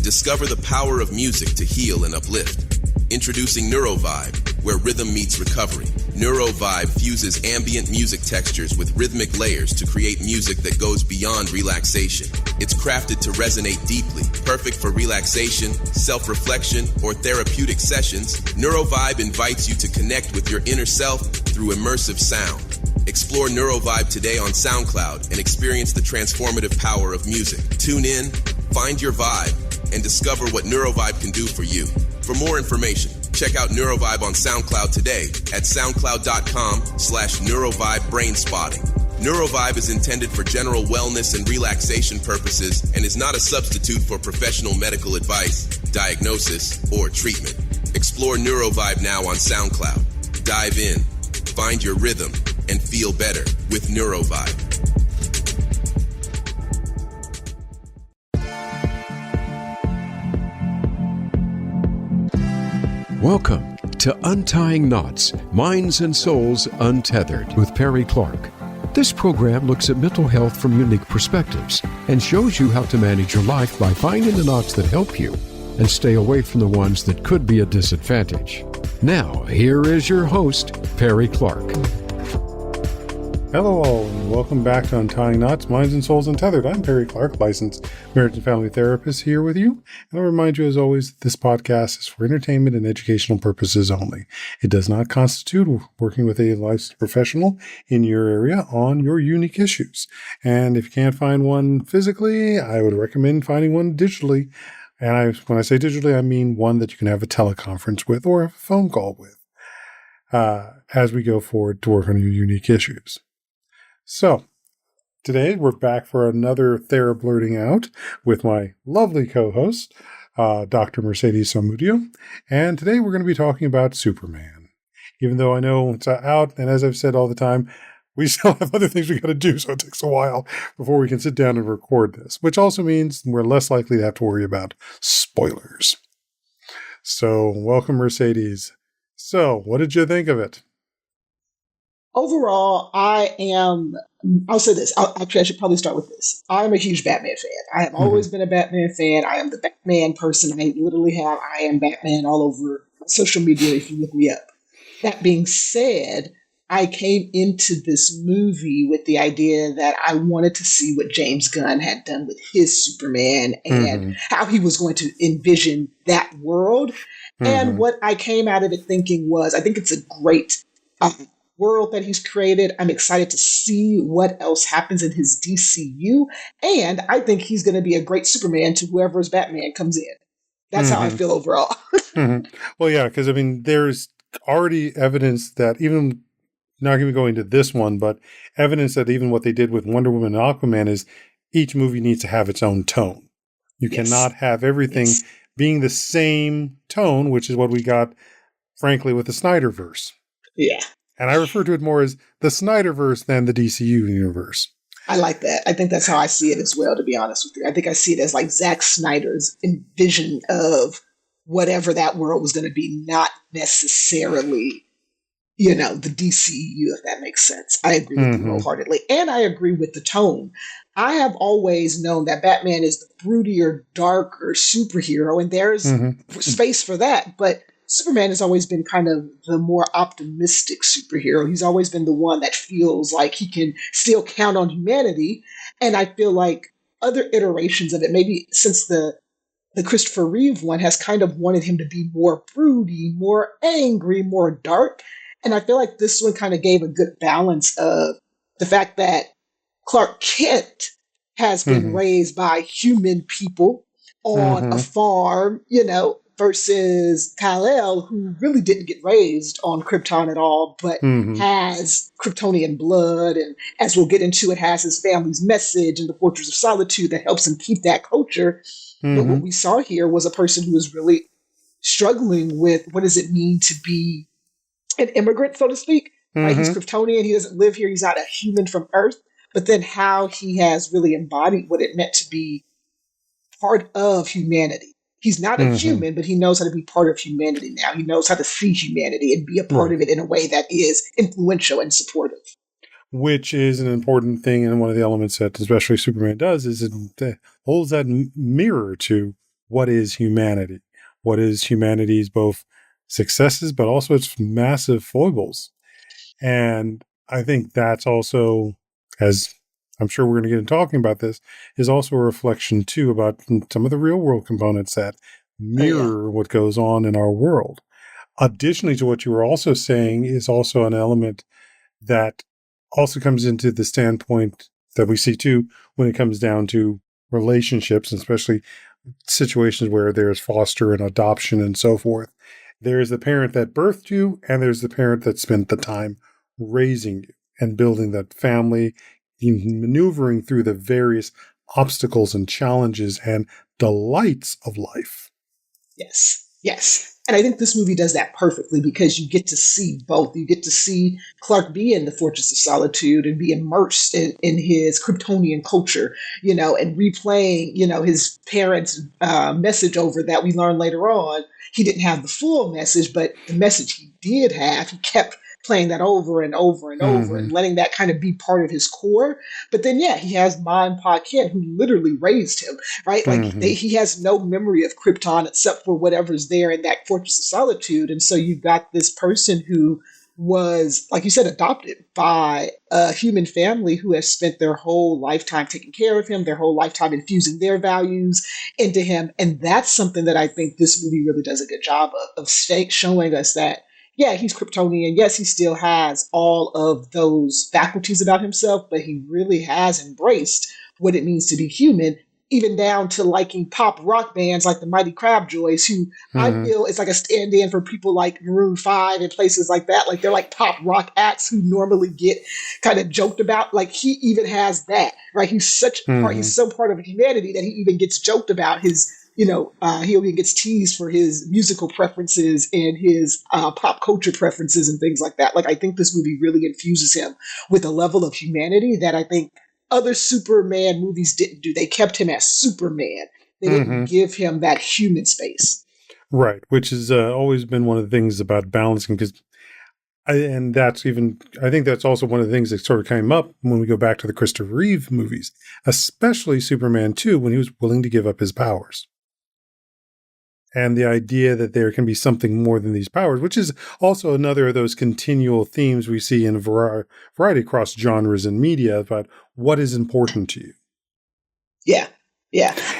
Discover the power of music to heal and uplift. Introducing NeuroVibe, where rhythm meets recovery. NeuroVibe fuses ambient music textures with rhythmic layers to create music that goes beyond relaxation. It's crafted to resonate deeply, perfect for relaxation, self-reflection, or therapeutic sessions. NeuroVibe invites you to connect with your inner self through immersive sound. Explore NeuroVibe today on SoundCloud and experience the transformative power of music. Tune in, find your vibe, and discover what NeuroVibe can do for you. For more information, check out NeuroVibe on SoundCloud today at soundcloud.com/NeuroVibe-BrainSpotting. NeuroVibe is intended for general wellness and relaxation purposes and is not a substitute for professional medical advice, diagnosis, or treatment. Explore NeuroVibe now on SoundCloud. Dive in, find your rhythm, and feel better with NeuroVibe. Welcome to Untying Knots, Minds and Souls Untethered with Perry Clark. This program looks at mental health from unique perspectives and shows you how to manage your life by finding the knots that help you and stay away from the ones that could be a disadvantage. Now, here is your host, Perry Clark. Hello all, and welcome back to Untying Knots, Minds and Souls Untethered. I'm Perry Clark, licensed marriage and family therapist here with you. And I'll remind you, as always, that this podcast is for entertainment and educational purposes only. It does not constitute working with a licensed professional in your area on your unique issues. And if you can't find one physically, I would recommend finding one digitally. And when I say digitally, I mean one that you can have a teleconference with or a phone call with as we go forward to work on your unique issues. So, today we're back for another Therablurting Out with my lovely co-host, Dr. Mercedes Samudio. And today we're going to be talking about Superman. Even though I know it's out, and as I've said all the time, we still have other things we got to do, so it takes a while before we can sit down and record this, which also means we're less likely to have to worry about spoilers. So, welcome, Mercedes. So, what did you think of it? Overall, I'll say this. I should probably start with this. I'm a huge Batman fan. I have always been a Batman fan. I am the Batman person. I literally have I am Batman all over social media if you look me up. That being said, I came into this movie with the idea that I wanted to see what James Gunn had done with his Superman and how he was going to envision that world. And what I came out of it thinking was, I think it's a great world that he's created. I'm excited to see what else happens in his DCU. And I think he's going to be a great Superman to whoever's Batman comes in. That's how I feel overall. Well, yeah, because, I mean, there's already evidence that even, not even going to this one, but evidence that even what they did with Wonder Woman and Aquaman is each movie needs to have its own tone. You cannot have everything being the same tone, which is what we got, frankly, with the Snyderverse. Yeah. And I refer to it more as the Snyderverse than the DCU universe. I like that. I think that's how I see it as well, to be honest with you. I think I see it as like Zack Snyder's envision of whatever that world was going to be, not necessarily, the DCU, if that makes sense. I agree with you wholeheartedly. And I agree with the tone. I have always known that Batman is the broodier, darker superhero, and there's space for that. But Superman has always been kind of the more optimistic superhero. He's always been the one that feels like he can still count on humanity. And I feel like other iterations of it, maybe since the Christopher Reeve one, has kind of wanted him to be more broody, more angry, more dark. And I feel like this one kind of gave a good balance of the fact that Clark Kent has been raised by human people on a farm, versus Kal-El, who really didn't get raised on Krypton at all, but has Kryptonian blood, and as we'll get into, it has his family's message and the Fortress of Solitude that helps him keep that culture. But what we saw here was a person who was really struggling with what does it mean to be an immigrant, so to speak. Right? He's Kryptonian, he doesn't live here, he's not a human from Earth, but then how he has really embodied what it meant to be part of humanity. He's not a human, but he knows how to be part of humanity now. He knows how to see humanity and be a part of it in a way that is influential and supportive. Which is an important thing, and one of the elements that especially Superman does is it holds that mirror to what is humanity? What is humanity's both successes, but also its massive foibles? And I think that's also, as I'm sure we're going to get into talking about this, is also a reflection too about some of the real world components that mirror what goes on in our world. Additionally to what you were also saying is also an element that also comes into the standpoint that we see too when it comes down to relationships, especially situations where there's foster and adoption and so forth. There's the parent that birthed you, and there's the parent that spent the time raising you and building that family, maneuvering through the various obstacles and challenges and delights of life. Yes, yes. And I think this movie does that perfectly because you get to see both. You get to see Clark be in the Fortress of Solitude and be immersed in his Kryptonian culture, and replaying, his parents' message over that we learn later on. He didn't have the full message, but the message he did have, he kept playing that over and over and over and letting that kind of be part of his core. But then, he has Ma and Pa Kent who literally raised him, right? Like he has no memory of Krypton except for whatever's there in that Fortress of Solitude. And so you've got this person who was, like you said, adopted by a human family who has spent their whole lifetime taking care of him, their whole lifetime infusing their values into him. And that's something that I think this movie really does a good job of showing us that, he's Kryptonian. Yes, he still has all of those faculties about himself, but he really has embraced what it means to be human, even down to liking pop rock bands like the Mighty Crabjoys, who I feel is like a stand-in for people like Maroon 5 and places like that. Like they're like pop rock acts who normally get kind of joked about. Like he even has that, right? He's such part, he's so part of humanity that he even gets joked about his, he even gets teased for his musical preferences and his pop culture preferences and things like that. Like I think this movie really infuses him with a level of humanity that I think other Superman movies didn't do. They kept him as Superman. They didn't give him that human space. Right, which has always been one of the things about balancing, I think that's also one of the things that sort of came up when we go back to the Christopher Reeve movies, especially Superman 2, when he was willing to give up his powers. And the idea that there can be something more than these powers, which is also another of those continual themes we see in a variety across genres and media about what is important to you. Yeah.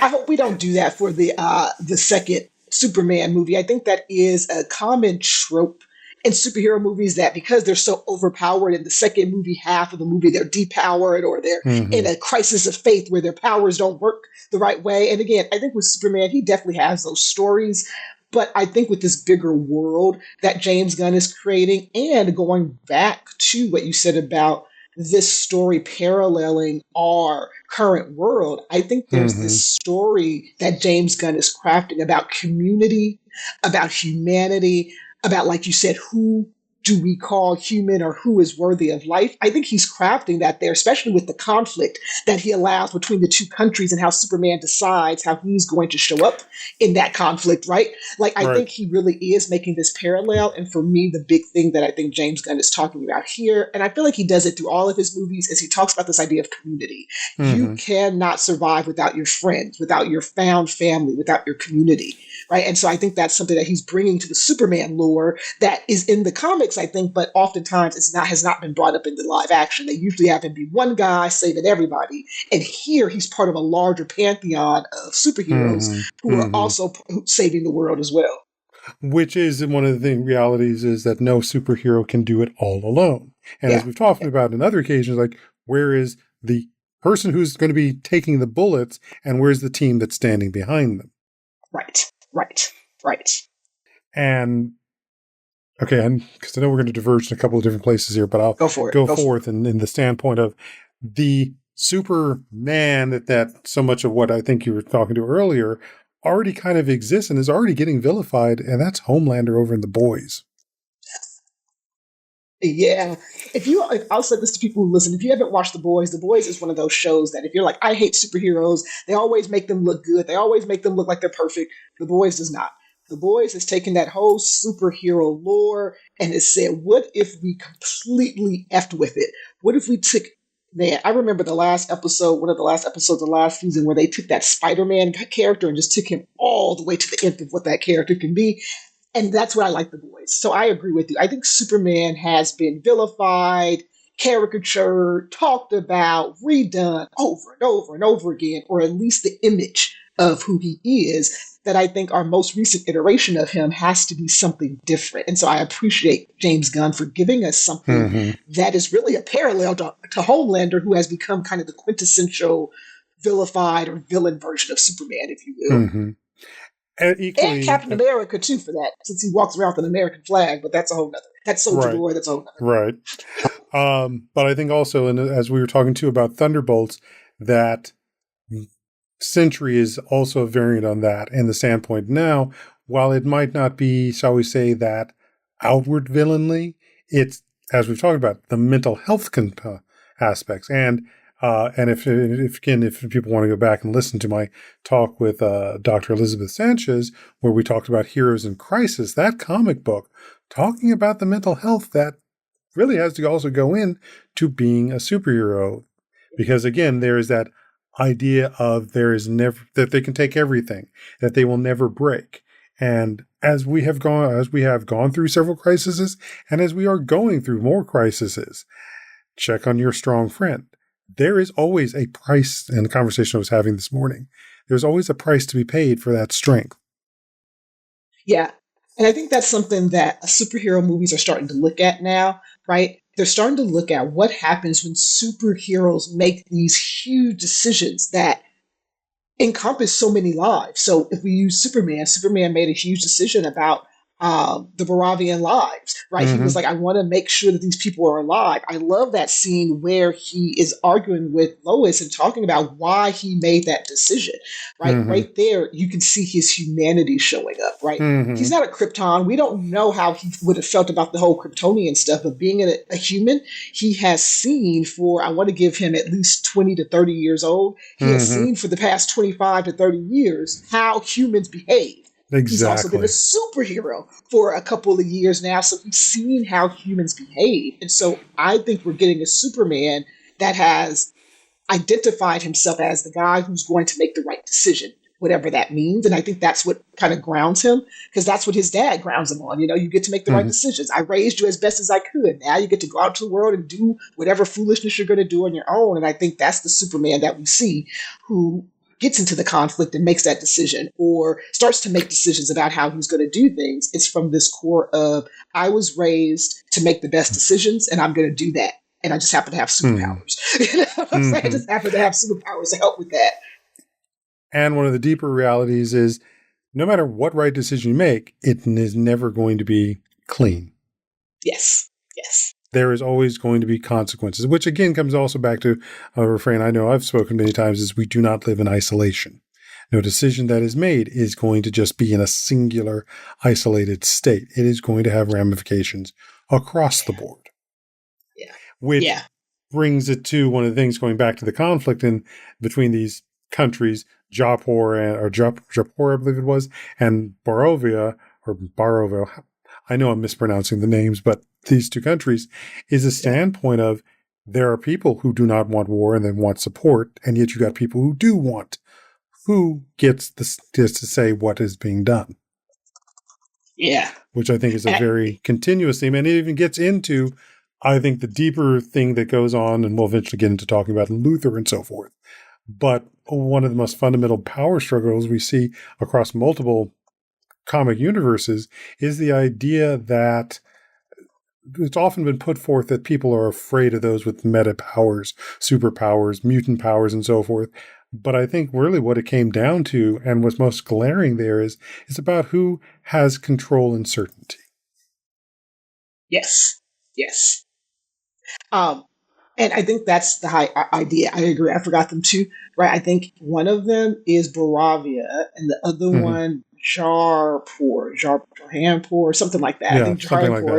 I hope we don't do that for the second Superman movie. I think that is a common trope in superhero movies, that because they're so overpowered in the second movie half of the movie, they're depowered or they're in a crisis of faith where their powers don't work the right way. And again, I think with Superman, he definitely has those stories. But I think with this bigger world that James Gunn is creating, and going back to what you said about this story paralleling our current world, I think there's this story that James Gunn is crafting about community, about humanity, about, like you said, who do we call human or who is worthy of life? I think he's crafting that there, especially with the conflict that he allows between the two countries and how Superman decides how he's going to show up in that conflict, right? Like, I think he really is making this parallel. And for me, the big thing that I think James Gunn is talking about here, and I feel like he does it through all of his movies, is he talks about this idea of community. You cannot survive without your friends, without your found family, without your community. Right. And so I think that's something that he's bringing to the Superman lore that is in the comics, I think, but oftentimes has not been brought up in the live action. They usually have him be one guy saving everybody. And here he's part of a larger pantheon of superheroes who are also saving the world as well. Which is one of the realities is that no superhero can do it all alone. And as we've talked about in other occasions, like, where is the person who's going to be taking the bullets and where's the team that's standing behind them? Right. And okay, because I know we're going to diverge in a couple of different places here, but I'll go forth in the standpoint of the Superman that so much of what I think you were talking to earlier already kind of exists and is already getting vilified, and that's Homelander over in The Boys. Yeah. I'll say this to people who listen, if you haven't watched The Boys is one of those shows that if you're like, I hate superheroes, they always make them look good. They always make them look like they're perfect. The Boys does not. The Boys has taken that whole superhero lore and has said, what if we completely effed with it? What if we took Man, I remember the last episode, one of the last episodes of last season, where they took that Spider-Man character and just took him all the way to the end of what that character can be. And that's what I like the boys. So I agree with you. I think Superman has been vilified, caricatured, talked about, redone over and over and over again, or at least the image of who he is, that I think our most recent iteration of him has to be something different. And so I appreciate James Gunn for giving us something that is really a parallel to Homelander, who has become kind of the quintessential vilified or villain version of Superman, if you will. And Captain America, too, for that, since he walks around with an American flag, but that's a whole nother. That's Soldier Boy, that's a whole nother. Right. But I think also, and as we were talking too about Thunderbolts, that Sentry is also a variant on that. And the standpoint now, while it might not be, shall we say, that outward villainly, it's, as we've talked about, the mental health aspects. And if people want to go back and listen to my talk with Dr. Elizabeth Sanchez, where we talked about Heroes in Crisis, that comic book, talking about the mental health that really has to also go in to being a superhero. Because again, there is that idea of that they can take everything, that they will never break. And as we have gone through several crises, and as we are going through more crises, check on your strong friend. There is always a price, in the conversation I was having this morning, there's always a price to be paid for that strength. Yeah. And I think that's something that superhero movies are starting to look at now, right? They're starting to look at what happens when superheroes make these huge decisions that encompass so many lives. So if we use Superman made a huge decision about the Moravian lives, right? He was like, I want to make sure that these people are alive. I love that scene where he is arguing with Lois and talking about why he made that decision, right? Right there, you can see his humanity showing up, right? He's not a Krypton. We don't know how he would have felt about the whole Kryptonian stuff, but being a human, he has seen I want to give him at least 20 to 30 years old. He has seen for the past 25 to 30 years how humans behave. Exactly. He's also been a superhero for a couple of years now, so he's seen how humans behave. And so I think we're getting a Superman that has identified himself as the guy who's going to make the right decision, whatever that means. And I think that's what kind of grounds him, because that's what his dad grounds him on. You know, you get to make the right decisions. I raised you as best as I could. Now you get to go out to the world and do whatever foolishness you're going to do on your own. And I think that's the Superman that we see, who gets into the conflict and makes that decision, or starts to make decisions about how he's going to do things. It's from this core of, I was raised to make the best decisions, and I'm going to do that. And I just happen to have superpowers. You know what I'm saying? I just happen to have superpowers to help with that. And one of the deeper realities is, no matter what right decision you make, it is never going to be clean. Yes. There is always going to be consequences, which again comes also back to a refrain I know I've spoken many times, is we do not live in isolation. No decision that is made is going to just be in a singular, isolated state. It is going to have ramifications across the board. Yeah. Which brings it to one of the things, going back to the conflict between these countries, Jaipur, I believe it was, and Barovia. I know I'm mispronouncing the names, but these two countries is a standpoint of, there are people who do not want war and they want support, and yet you got people who do want. Who gets to say what is being done? Yeah. Which I think is a very continuous theme, and it even gets into, I think, the deeper thing that goes on, and we'll eventually get into talking about Luther and so forth. But one of the most fundamental power struggles we see across multiple comic universes is the idea that it's often been put forth that people are afraid of those with meta powers, superpowers, mutant powers, and so forth. But I think really what it came down to, and what's most glaring there, is it's about who has control and certainty. Yes. And I think that's the high idea. I agree. I forgot them too, right? I think one of them is Baravia, and the other one, Jahanpur, something like that. Yeah, I think Jahanpur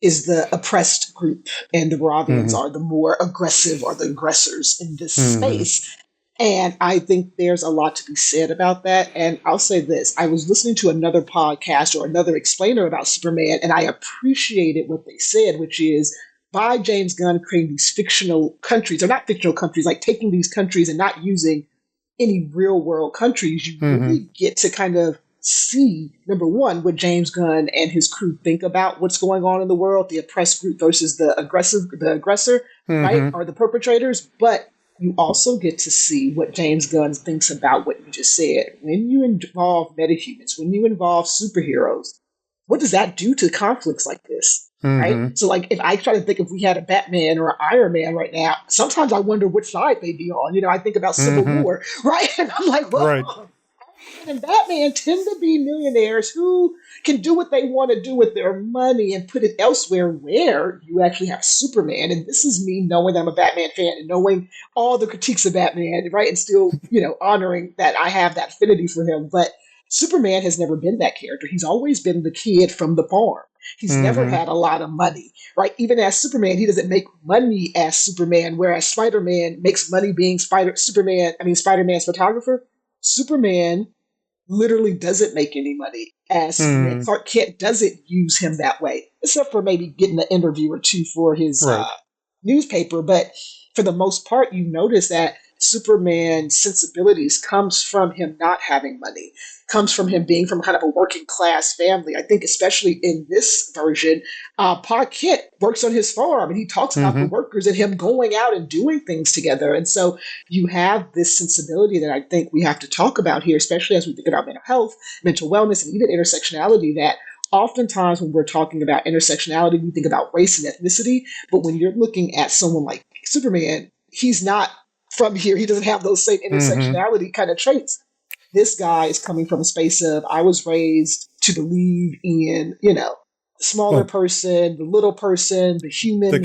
is the oppressed group, and the Baravians are the more aggressive, or the aggressors in this space. And I think there's a lot to be said about that. And I'll say this. I was listening to another podcast or another explainer about Superman, and I appreciated what they said, which is, by James Gunn creating these fictional countries, or not fictional countries, like taking these countries and not using any real world countries, you really get to kind of see, number one, what James Gunn and his crew think about what's going on in the world, the oppressed group versus the aggressor, right, or the perpetrators. But you also get to see what James Gunn thinks about what you just said. When you involve metahumans, when you involve superheroes, what does that do to conflicts like this? Right? So, like, if I try to think if we had a Batman or an Iron Man right now, sometimes I wonder which side they'd be on. You know, I think about Civil War, right? And I'm like, well, Iron and Batman tend to be millionaires who can do what they want to do with their money and put it elsewhere, where you actually have Superman. And this is me knowing that I'm a Batman fan and knowing all the critiques of Batman, right? And still, you know, honoring that I have that affinity for him. But Superman has never been that character. He's always been the kid from the farm. He's never had a lot of money, right? Even as Superman, he doesn't make money as Superman, whereas Spider-Man makes money being Spider-Man's photographer. Superman literally doesn't make any money as Superman. Clark Kent doesn't use him that way, except for maybe getting an interview or two for his newspaper. But for the most part, you notice that Superman's sensibilities comes from him not having money, comes from him being from kind of a working class family. I think especially in this version, Pa Kent works on his farm and he talks about the workers and him going out and doing things together. And so you have this sensibility that I think we have to talk about here, especially as we think about mental health, mental wellness, and even intersectionality, that oftentimes when we're talking about intersectionality, we think about race and ethnicity. But when you're looking at someone like Superman, he's not from here. He doesn't have those same intersectionality kind of traits. This guy is coming from a space of, I was raised to believe in, you know, the smaller person, the little person, the human, the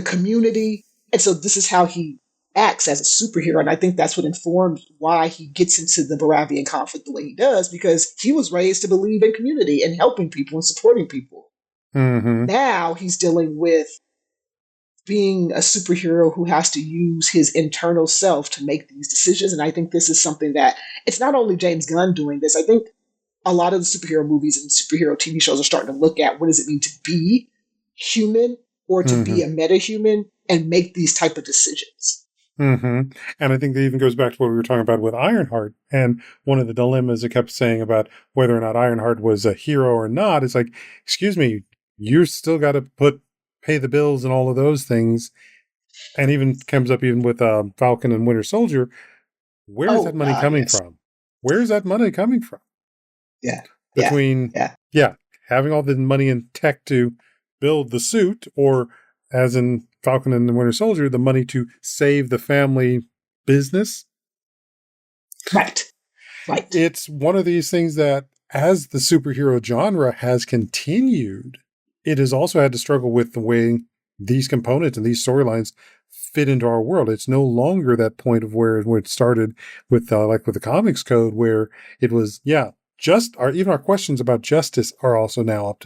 community. And so this is how he acts as a superhero. And I think that's what informs why he gets into the Moravian conflict the way he does, because he was raised to believe in community and helping people and supporting people. Now he's dealing with being a superhero who has to use his internal self to make these decisions. And I think this is something that it's not only James Gunn doing this. I think a lot of the superhero movies and superhero TV shows are starting to look at what does it mean to be human or to be a metahuman and make these type of decisions. And I think that even goes back to what we were talking about with Ironheart. And one of the dilemmas it kept saying about whether or not Ironheart was a hero or not, it's like, excuse me, you still got to pay the bills and all of those things. And even comes up even with Falcon and Winter Soldier. Where is that money coming from? Where is that money coming from? Between having all the money in tech to build the suit, or as in Falcon and the Winter Soldier, the money to save the family business. Right. It's one of these things that as the superhero genre has continued, it has also had to struggle with the way these components and these storylines fit into our world. It's no longer that point of where it started with, like with the comics code, where it was, even our questions about justice are also now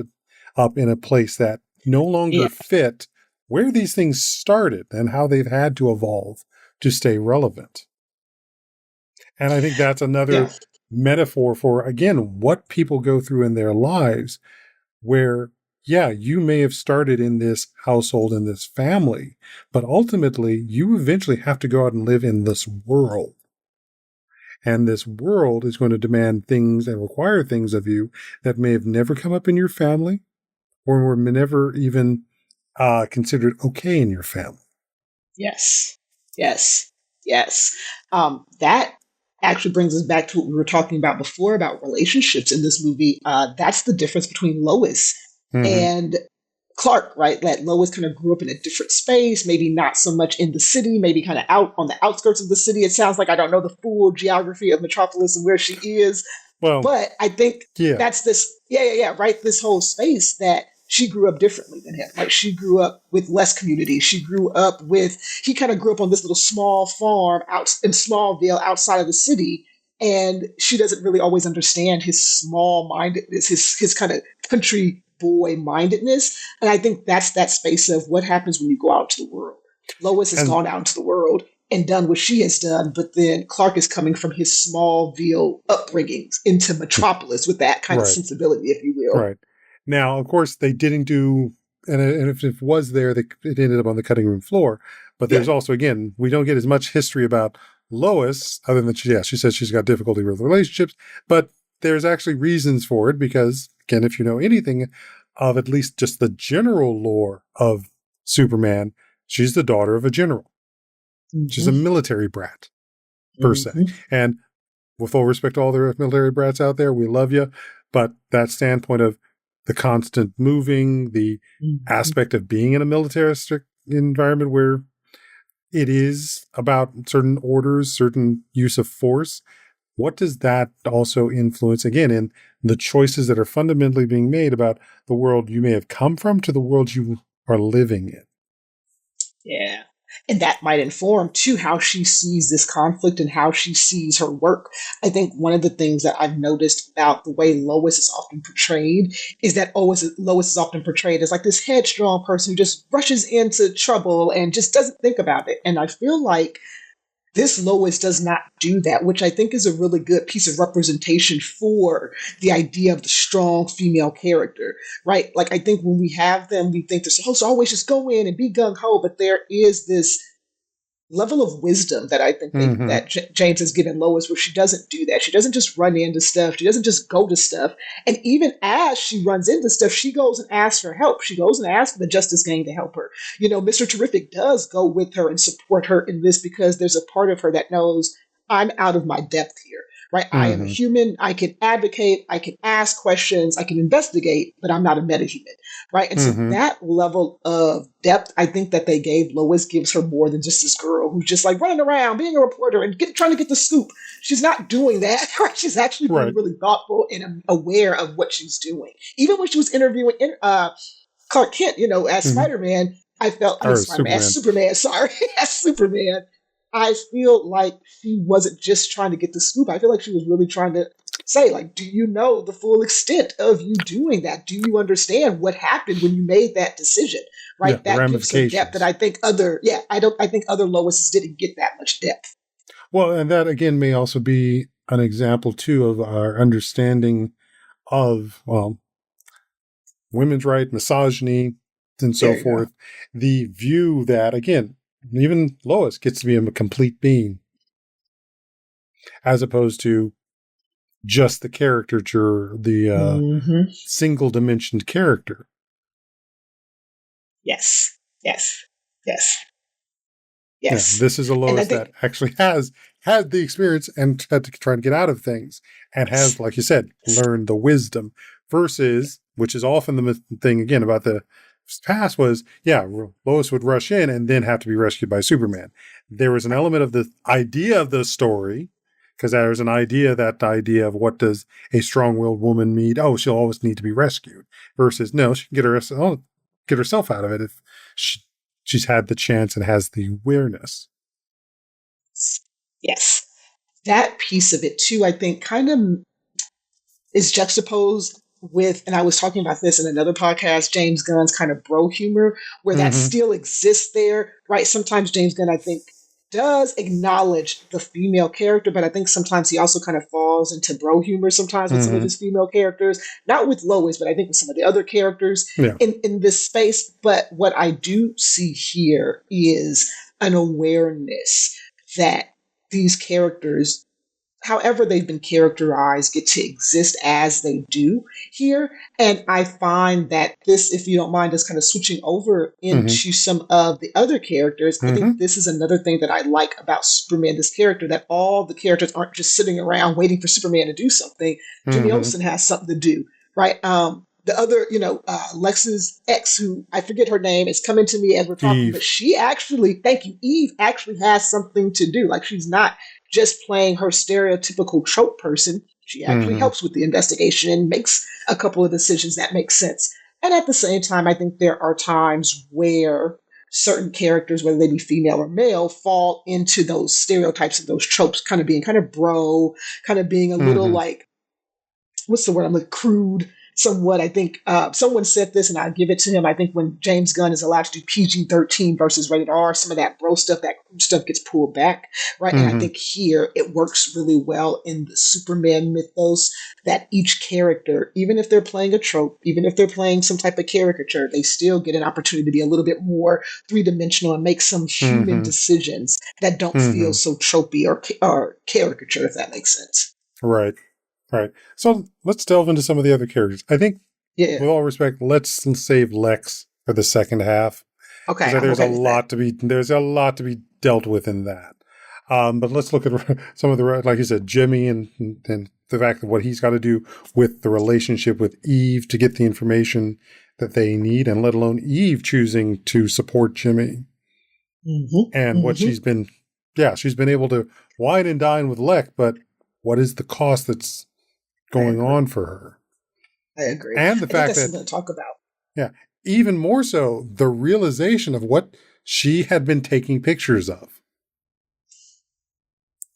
up in a place that no longer fit where these things started and how they've had to evolve to stay relevant. And I think that's another metaphor for, again, what people go through in their lives, where you may have started in this household, in this family, but ultimately you eventually have to go out and live in this world. And this world is going to demand things and require things of you that may have never come up in your family or were never even considered okay in your family. Yes. That actually brings us back to what we were talking about before about relationships in this movie. That's the difference between Lois and Clark, right? That Lois kind of grew up in a different space, maybe not so much in the city, maybe kind of out on the outskirts of the city. It sounds like I don't know the full geography of Metropolis and where she is. Well, but I think that's this, right? This whole space that she grew up differently than him. Like, she grew up with less community. He kind of grew up on this little small farm out in Smallville outside of the city. And she doesn't really always understand his small-mindedness, his kind of country boy mindedness. And I think that's that space of what happens when you go out to the world. Lois has gone out into the world and done what she has done, but then Clark is coming from his Smallville upbringings into Metropolis with that kind of sensibility, if you will. Right. Now, of course, they didn't do and if it was there, it ended up on the cutting room floor. But there's also, again, we don't get as much history about Lois, other than she says she's got difficulty with relationships, but there's actually reasons for it because, again, if you know anything of at least just the general lore of Superman, she's the daughter of a general. Mm-hmm. She's a military brat, per se. And with all respect to all the military brats out there, we love you. But that standpoint of the constant moving, the aspect of being in a militaristic environment where it is about certain orders, certain use of force, what does that also influence, again, in the choices that are fundamentally being made about the world you may have come from to the world you are living in? Yeah. And that might inform, too, how she sees this conflict and how she sees her work. I think one of the things that I've noticed about the way Lois is often portrayed is that Lois is often portrayed as like this headstrong person who just rushes into trouble and just doesn't think about it. And I feel like this Lois does not do that, which I think is a really good piece of representation for the idea of the strong female character, right? Like, I think when we have them, we think they're supposed to always just go in and be gung-ho, but there is this level of wisdom that I think that James has given Lois, where she doesn't do that. She doesn't just run into stuff. She doesn't just go to stuff. And even as she runs into stuff, she goes and asks for help. She goes and asks the Justice Gang to help her. You know, Mr. Terrific does go with her and support her in this because there's a part of her that knows I'm out of my depth here, right? I am a human. I can advocate. I can ask questions. I can investigate, but I'm not a metahuman, right? And so that level of depth, I think that they gave Lois gives her more than just this girl who's just like running around, being a reporter and trying to get the scoop. She's not doing that, right? She's actually being really thoughtful and aware of what she's doing. Even when she was interviewing Clark Kent, you know, as Spider-Man, I felt, as Superman, as Superman, I feel like she wasn't just trying to get the scoop. I feel like she was really trying to say, like, do you know the full extent of you doing that? Do you understand what happened when you made that decision? Right? Yeah, that gives some depth that I think I think other Loises didn't get that much depth. Well, and that again may also be an example too of our understanding of women's rights, misogyny, and so forth. The view that, again, even Lois gets to be a complete being, as opposed to just the caricature, the single-dimensioned character. Yes. Yeah, this is a Lois that actually has had the experience and had to try and get out of things, and has, like you said, learned the wisdom, versus, which is often the thing, again, about the past was, Lois would rush in and then have to be rescued by Superman. There was an element of the idea of the story, because there's an idea of what does a strong-willed woman mean? Oh, she'll always need to be rescued. Versus, no, she can get herself out of it if she's had the chance and has the awareness. Yes. That piece of it, too, I think kind of is juxtaposed with, and I was talking about this in another podcast, James Gunn's kind of bro humor, where that still exists there, right? Sometimes James Gunn, I think, does acknowledge the female character, but I think sometimes he also kind of falls into bro humor sometimes with some of his female characters, not with Lois, but I think with some of the other characters in this space. But what I do see here is an awareness that these characters, however they've been characterized, get to exist as they do here. And I find that this, if you don't mind us kind of switching over into some of the other characters, I think this is another thing that I like about Superman, this character, that all the characters aren't just sitting around waiting for Superman to do something. Jimmy Olsen has something to do, right? The other, Lex's ex, who I forget her name, is coming to me as we're talking, but she actually, Eve actually has something to do. Like, she's not just playing her stereotypical trope person. She actually helps with the investigation and makes a couple of decisions that make sense. And at the same time, I think there are times where certain characters, whether they be female or male, fall into those stereotypes and those tropes, kind of being kind of bro, kind of being a little like, what's the word? I'm like crude, somewhat. I think someone said this, and I give it to him. I think when James Gunn is allowed to do PG-13 versus rated R, some of that bro stuff, that stuff gets pulled back, right? And I think here it works really well in the Superman mythos that each character, even if they're playing a trope, even if they're playing some type of caricature, they still get an opportunity to be a little bit more three-dimensional and make some human decisions that don't feel so tropey or caricature, if that makes sense. Right. Right. So let's delve into some of the other characters. I think, with all respect, let's save Lex for the second half. Okay. There's a lot to be dealt with in that. But let's look at some of the, like you said, Jimmy and the fact that what he's got to do with the relationship with Eve to get the information that they need, and let alone Eve choosing to support Jimmy. And what she's been able to wine and dine with Lex, but what is the cost that's going on for her? I agree. And the fact that to talk about. Yeah. Even more so, the realization of what she had been taking pictures of.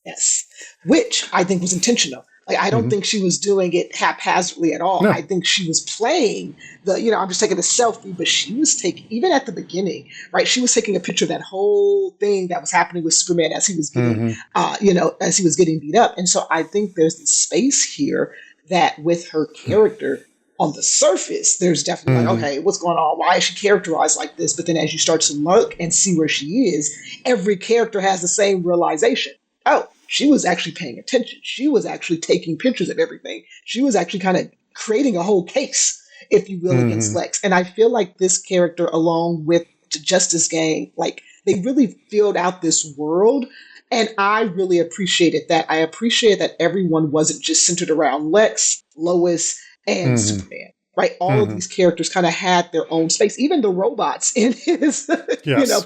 Yes. Which I think was intentional. Like, I don't think she was doing it haphazardly at all. No. I think she was playing I'm just taking a selfie, but she was taking, even at the beginning, right? She was taking a picture of that whole thing that was happening with Superman as he was getting, as he was getting beat up. And so I think there's this space here that with her character on the surface, there's definitely like, okay, what's going on? Why is she characterized like this? But then as you start to look and see where she is, every character has the same realization. Oh, she was actually paying attention. She was actually taking pictures of everything. She was actually kind of creating a whole case, if you will, against Lex. And I feel like this character, along with the Justice Gang, like they really filled out this world. And I really appreciated that. I appreciated that everyone wasn't just centered around Lex, Lois, and Superman. Right, all of these characters kind of had their own space. Even the robots in his,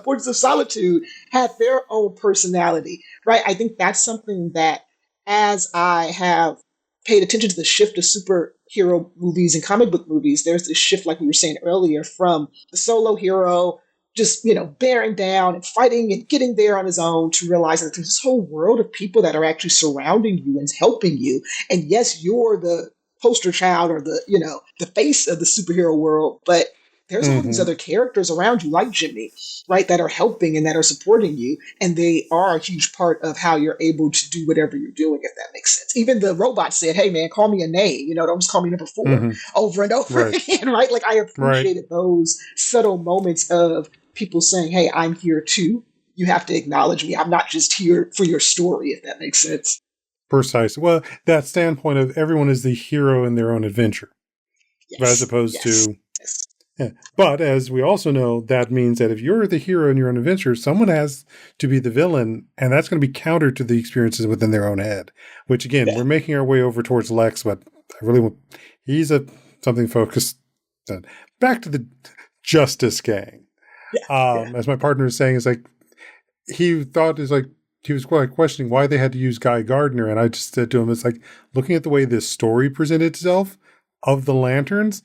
Portraits of Solitude had their own personality. Right, I think that's something that, as I have paid attention to the shift of superhero movies and comic book movies, there's this shift, like we were saying earlier, from the solo hero just bearing down and fighting and getting there on his own, to realizing that there's this whole world of people that are actually surrounding you and helping you. And yes, you're the poster child or the face of the superhero world, but there's all these other characters around you, like Jimmy, right, that are helping and that are supporting you, and they are a huge part of how you're able to do whatever you're doing, if that makes sense. Even the robot said, "Hey man, call me a name, don't just call me number 4 over and over again," right? Like, I appreciated those subtle moments of people saying, "Hey, I'm here too. You have to acknowledge me. I'm not just here for your story," if that makes sense. Precise. Well, that standpoint of everyone is the hero in their own adventure, as opposed to. Yeah. But as we also know, that means that if you're the hero in your own adventure, someone has to be the villain, and that's going to be counter to the experiences within their own head. Which again, we're making our way over towards Lex, but I really want he's something focused. Back to the Justice Gang. As my partner is saying, is like he thought is like. He was quite questioning why they had to use Guy Gardner. And I just said to him, it's like, looking at the way this story presented itself of the Lanterns,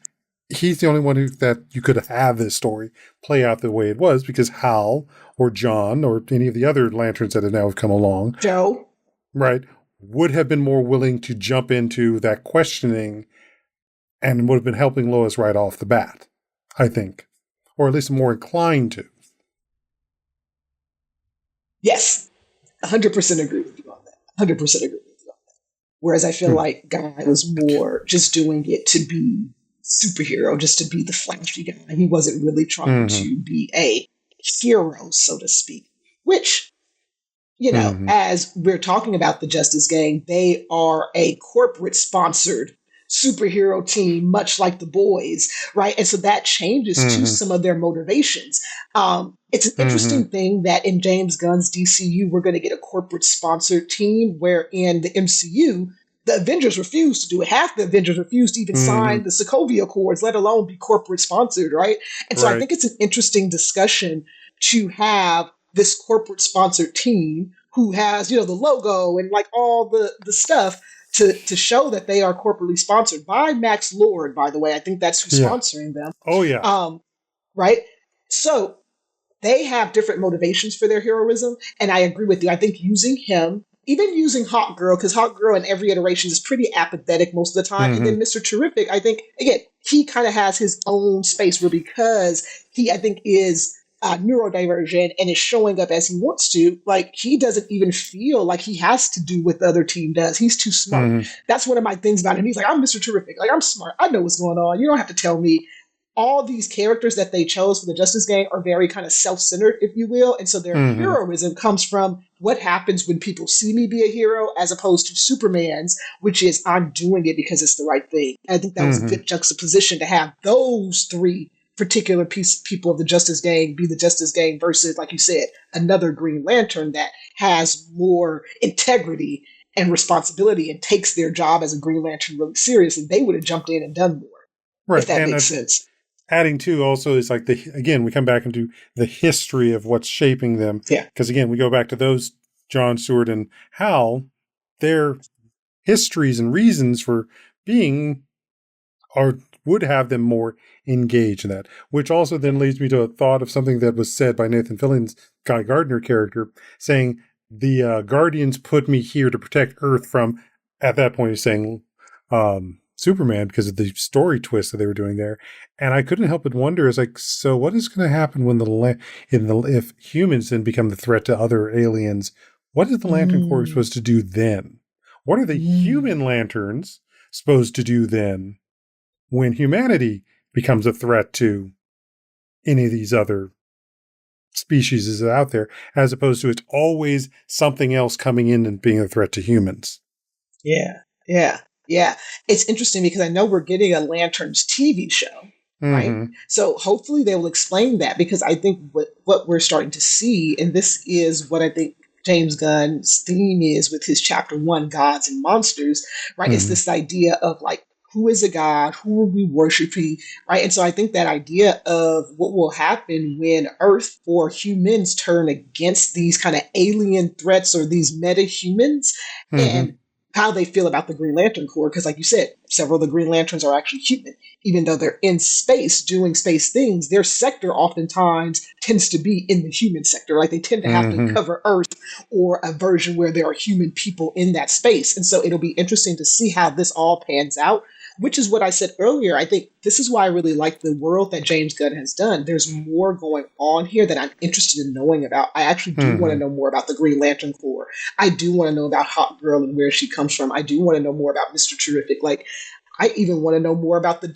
he's the only one that you could have this story play out the way it was, because Hal or John or any of the other Lanterns that have now come along, Joe, right, would have been more willing to jump into that questioning and would have been helping Lois right off the bat, I think. Or at least more inclined to. Yes. 100% agree with you on that. 100% agree with you on that. Whereas I feel like Guy was more just doing it to be superhero, just to be the flashy guy. He wasn't really trying to be a hero, so to speak. Which, as we're talking about the Justice Gang, they are a corporate-sponsored superhero team, much like the boys, right? And so that changes to some of their motivations. It's an interesting thing that in James Gunn's DCU, we're going to get a corporate sponsored team, where in the MCU, the Avengers refused to do it. Half the Avengers refused to even sign the Sokovia Accords, let alone be corporate sponsored, right? And so I think it's an interesting discussion to have this corporate sponsored team who has, the logo and like all the stuff to show that they are corporately sponsored by Max Lord, by the way. I think that's who's sponsoring them. Oh, yeah. Right? So they have different motivations for their heroism. And I agree with you. I think using him even using Hawk Girl, because Hawk Girl in every iteration is pretty apathetic most of the time. And then Mr. Terrific, I think, again, he kind of has his own space where, because he, I think, is neurodivergent and is showing up as he wants to, like, he doesn't even feel like he has to do what the other team does. He's too smart. That's one of my things about him. He's like, I'm Mr. Terrific. Like, I'm smart. I know what's going on. You don't have to tell me. All these characters that they chose for the Justice Gang are very kind of self-centered, if you will. And so their heroism comes from what happens when people see me be a hero, as opposed to Superman's, which is, I'm doing it because it's the right thing. I think that was a good juxtaposition to have those three particular people of the Justice Gang be the Justice Gang versus, like you said, another Green Lantern that has more integrity and responsibility and takes their job as a Green Lantern really seriously. They would have jumped in and done more. Right. If that makes sense. Adding to also is like again, we come back into the history of what's shaping them. Yeah. Because again, we go back to those John Stewart and Hal, their histories and reasons for being would have them more engaged in that. Which also then leads me to a thought of something that was said by Nathan Fillion's Guy Gardner character, saying the Guardians put me here to protect Earth from, at that point he's saying Superman, because of the story twist that they were doing there. And I couldn't help but wonder, is like, so what is going to happen when if humans then become the threat to other aliens? What is the Lantern Corps supposed to do then? What are the human lanterns supposed to do then when humanity becomes a threat to any of these other species is out there, as opposed to it's always something else coming in and being a threat to humans? Yeah. It's interesting because I know we're getting a Lanterns TV show, right? So hopefully they will explain that, because I think what we're starting to see, and this is what I think James Gunn's theme is with his chapter 1, Gods and Monsters, right? It's this idea of like, who is a god? Who are we worshiping? Right. And so I think that idea of what will happen when Earth or humans turn against these kind of alien threats or these meta-humans, and how they feel about the Green Lantern Corps. Because like you said, several of the Green Lanterns are actually human. Even though they're in space doing space things, their sector oftentimes tends to be in the human sector. Like they tend to have to cover Earth or a version where there are human people in that space. And so it'll be interesting to see how this all pans out, which is what I said earlier. I think this is why I really like the world that James Gunn has done. There's more going on here that I'm interested in knowing about. I actually do want to know more about the Green Lantern Corps. I do want to know about Hawk Girl and where she comes from. I do want to know more about Mr. Terrific. Like, I even want to know more about the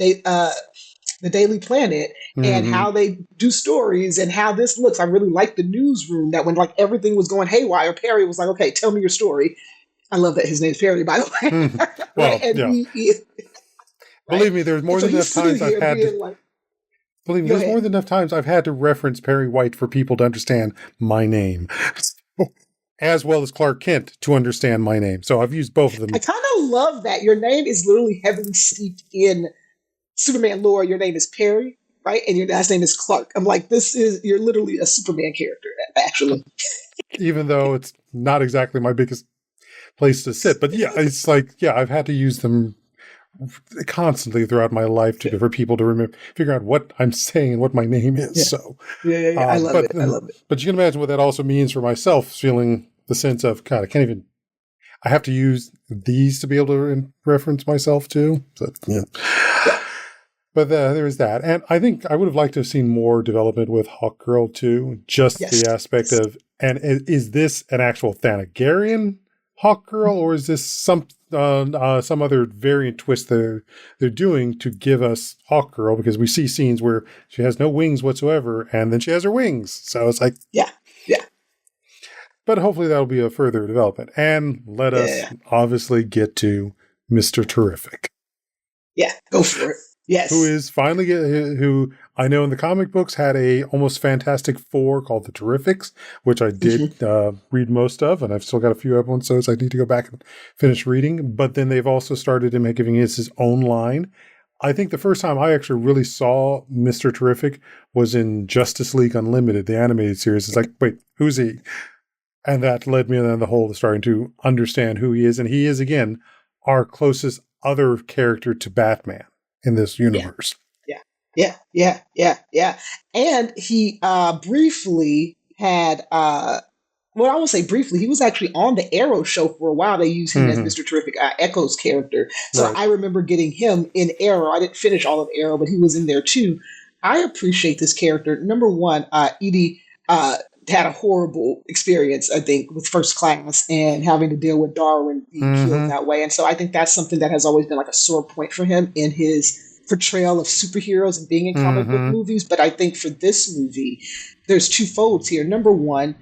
Daily Planet and how they do stories and how this looks. I really like the newsroom, that when like everything was going haywire, Perry was like, okay, tell me your story. I love that his name's Perry, by the way. Well, yeah. Believe me, there's more than enough times I've had to. Believe me, there's more than enough times I've had to reference Perry White for people to understand my name, as well as Clark Kent to understand my name. So I've used both of them. I kind of love that your name is literally heavily steeped in Superman lore. Your name is Perry, right? And your last name is Clark. I'm like, you're literally a Superman character, actually. Even though it's not exactly my biggest place to sit. But yeah, it's like, yeah, I've had to use them constantly throughout my life for people to figure out what I'm saying and what my name is. Yeah. So I love it. I love it. But you can imagine what that also means for myself, feeling the sense of, God, I have to use these to be able to reference myself too. So yeah. But there's that. And I think I would have liked to have seen more development with Hawk Girl too. Just the aspect of, and is this an actual Thanagarian Hawk Girl, or is this some other variant twist they're doing to give us Hawk Girl? Because we see scenes where she has no wings whatsoever, and then she has her wings. So it's like, yeah. But hopefully that'll be a further development. And let us obviously get to Mr. Terrific. Yeah, go for it. Yes. Who is finally, who I know in the comic books had a almost Fantastic Four called the Terrifics, which I did read most of, and I've still got a few episodes I need to go back and finish reading. But then they've also started him giving us his own line. I think the first time I actually really saw Mr. Terrific was in Justice League Unlimited, the animated series. It's like, wait, who's he? And that led me on the whole to starting to understand who he is. And he is, again, our closest other character to Batman in this universe. Yeah. And he briefly had well, I will say briefly, he was actually on the Arrow show for a while. They used him as Mr. Terrific, Echo's character. So Right. I remember getting him in Arrow. I didn't finish all of Arrow, but he was in there too. I appreciate this character. Number one, Edie had a horrible experience, I think, with First Class and having to deal with Darwin being killed that way. And so I think that's something that has always been like a sore point for him in his portrayal of superheroes and being in comic book movies. But I think for this movie, there's two folds here. Number one,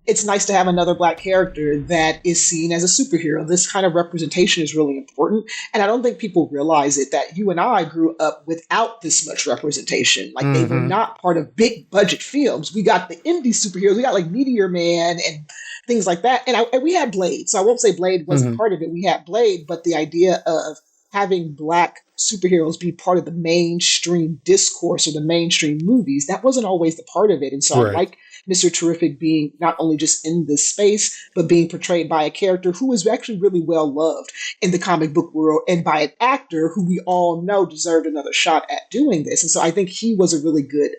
it's nice to have another Black character that is seen as a superhero. This kind of representation is really important. And I don't think people realize it, that you and I grew up without this much representation. Like they were not part of big budget films. We got the indie superheroes. We got like Meteor Man and things like that. And we had Blade. So I won't say Blade wasn't part of it. We had Blade, but the idea of having Black superheroes be part of the mainstream discourse or the mainstream movies, that wasn't always the part of it. And so I like Mr. Terrific being not only just in this space, but being portrayed by a character who is actually really well loved in the comic book world and by an actor who we all know deserved another shot at doing this. And so I think he was a really good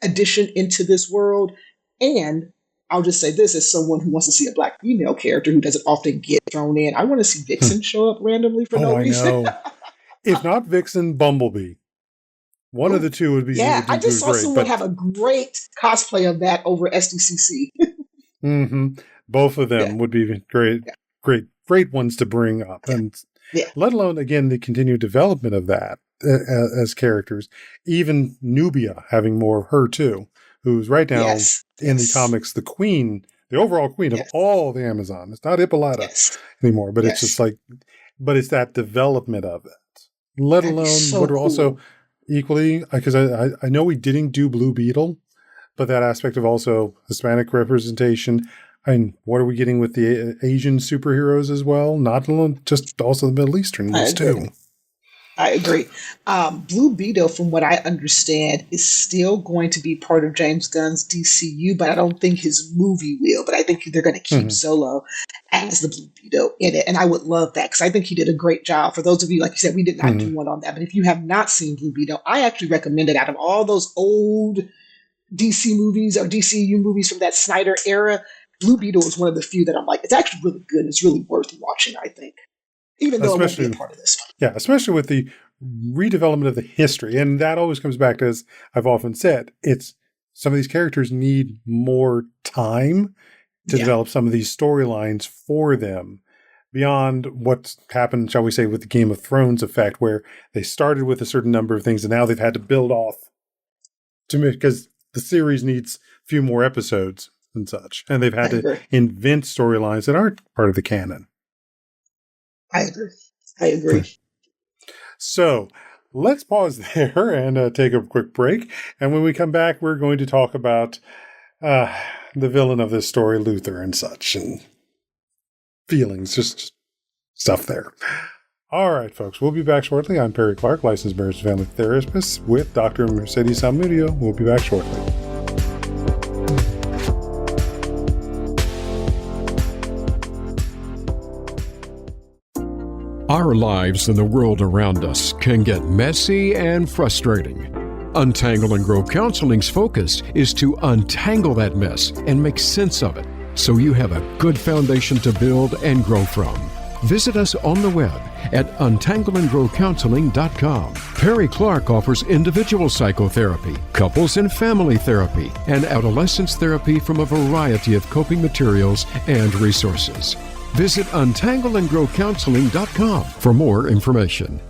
addition into this world. And I'll just say this as someone who wants to see a Black female character who doesn't often get thrown in. I want to see Vixen show up randomly for no reason. I know. If not Vixen, Bumblebee. One of the two would be. Yeah, I just saw someone have a great cosplay of that over SDCC. Both of them would be great ones to bring up, and let alone again the continued development of that as characters. Even Nubia having more of her too, who's right now in the comics the queen, the overall queen of all the Amazon. It's not Hippolyta anymore, but it's just like, but it's that development of it. Let alone what are also equally, because I know we didn't do Blue Beetle, but that aspect of also Hispanic representation. And what are we getting with the Asian superheroes as well? Not alone, just also the Middle Eastern ones too. I agree. Blue Beetle, from what I understand, is still going to be part of James Gunn's DCU, but I don't think his movie will. But I think they're going to keep Solo as the Blue Beetle in it. And I would love that because I think he did a great job. For those of you, like you said, we did not do one on that. But if you have not seen Blue Beetle, I actually recommend it. Out of all those old DC movies or DCU movies from that Snyder era, Blue Beetle is one of the few that I'm like, it's actually really good. It's really worth watching, I think. Even though it won't be a part of this one. Yeah, especially with the redevelopment of the history. And that always comes back to, as I've often said, it's some of these characters need more time to develop some of these storylines for them beyond what's happened, shall we say, with the Game of Thrones effect, where they started with a certain number of things and now they've had to build off because the series needs a few more episodes and such. And they've had to invent storylines that aren't part of the canon. I agree. So let's pause there and take a quick break. And when we come back, we're going to talk about the villain of this story, Luther, and such, and feelings, just stuff there. All right, folks, we'll be back shortly. I'm Perry Clark, licensed marriage and family therapist with Dr. Mercedes Samudio. We'll be back shortly. Our lives and the world around us can get messy and frustrating. Untangle and Grow Counseling's focus is to untangle that mess and make sense of it so you have a good foundation to build and grow from. Visit us on the web at untangleandgrowcounseling.com. Perry Clark offers individual psychotherapy, couples and family therapy, and adolescence therapy from a variety of coping materials and resources. Visit untangleandgrowcounseling.com for more information.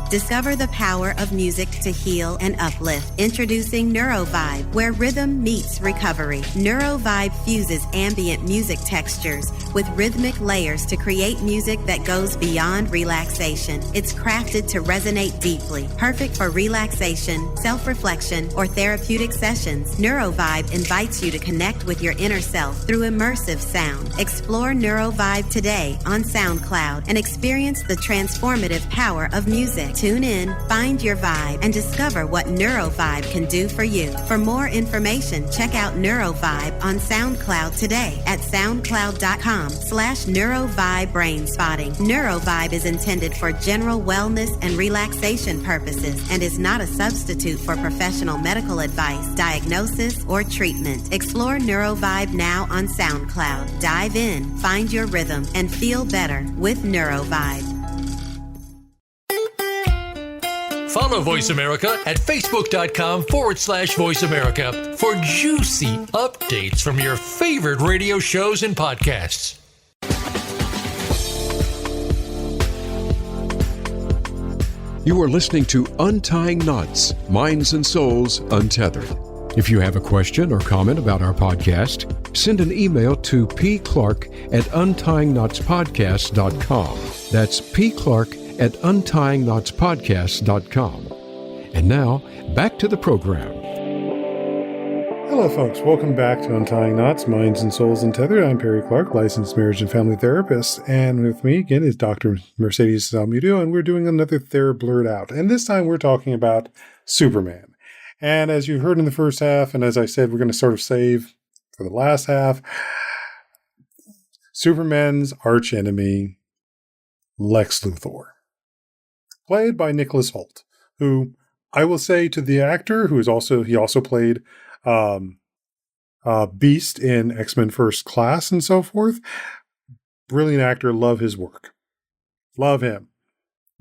Discover the power of music to heal and uplift. Introducing NeuroVibe, where rhythm meets recovery. NeuroVibe fuses ambient music textures with rhythmic layers to create music that goes beyond relaxation. It's crafted to resonate deeply, perfect for relaxation, self-reflection, or therapeutic sessions. NeuroVibe invites you to connect with your inner self through immersive sound. Explore NeuroVibe today on SoundCloud and experience the transformative power of music. Tune in, find your vibe, and discover what NeuroVibe can do for you. For more information, check out NeuroVibe on SoundCloud today at soundcloud.com/NeuroVibe-brainspotting. NeuroVibe is intended for general wellness and relaxation purposes and is not a substitute for professional medical advice, diagnosis, or treatment. Explore NeuroVibe now on SoundCloud. Dive in, find your rhythm, and feel better with NeuroVibe. Follow Voice America at facebook.com/Voice America for juicy updates from your favorite radio shows and podcasts. You are listening to Untying Knots, Minds and Souls Untethered. If you have a question or comment about our podcast, send an email to pclark@untyingknotspodcast.com. That's pclark@untyingknotspodcast.com. And now, back to the program. Hello, folks. Welcome back to Untying Knots, Minds and Souls Untethered. I'm Perry Clark, licensed marriage and family therapist. And with me again is Dr. Mercedes Samudio, and we're doing another Ther Blurred Out. And this time we're talking about Superman. And as you heard in the first half, and as I said, we're going to sort of save for the last half, Superman's archenemy, Lex Luthor, played by Nicholas Hoult, who I will say to the actor, he also played Beast in X-Men First Class and so forth. Brilliant actor, love his work. Love him.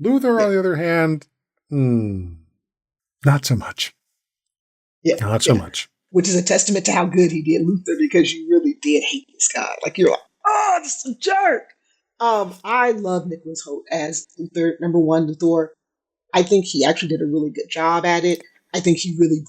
Luthor, on the other hand, not so much. Not so much. Which is a testament to how good he did Luthor, because you really did hate this guy. Like, you're like, oh, this is a jerk. I love Nicholas Hoult as Luthor, number one, Luthor. I think he actually did a really good job at it. I think he really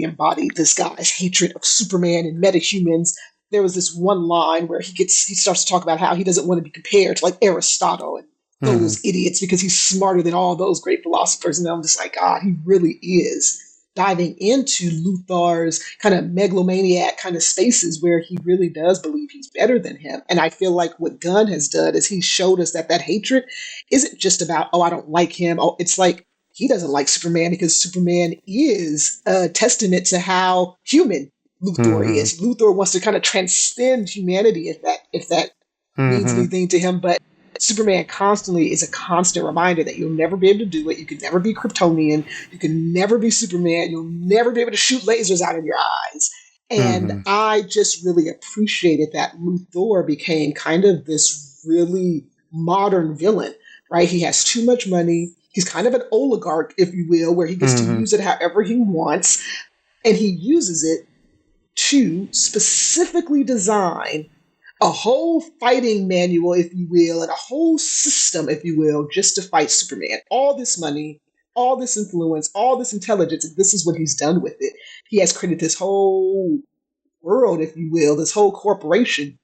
embody this guy's hatred of Superman and metahumans. There was this one line where he starts to talk about how he doesn't want to be compared to like Aristotle and those idiots because he's smarter than all those great philosophers. And I'm just like, God, he really is diving into Luthor's kind of megalomaniac kind of spaces where he really does believe he's better than him. And I feel like what Gunn has done is he showed us that hatred isn't just about, oh, I don't like him. Oh, it's like he doesn't like Superman because Superman is a testament to how human Luthor is. Luthor wants to kind of transcend humanity if that means anything to him. But Superman constantly is a constant reminder that you'll never be able to do it. You can never be Kryptonian. You can never be Superman. You'll never be able to shoot lasers out of your eyes. And I just really appreciated that Luthor became kind of this really modern villain, right? He has too much money. He's kind of an oligarch, if you will, where he gets to use it however he wants. And he uses it to specifically design a whole fighting manual, if you will, and a whole system, if you will, just to fight Superman. All this money, all this influence, all this intelligence, and this is what he's done with it. He has created this whole world, if you will, this whole corporation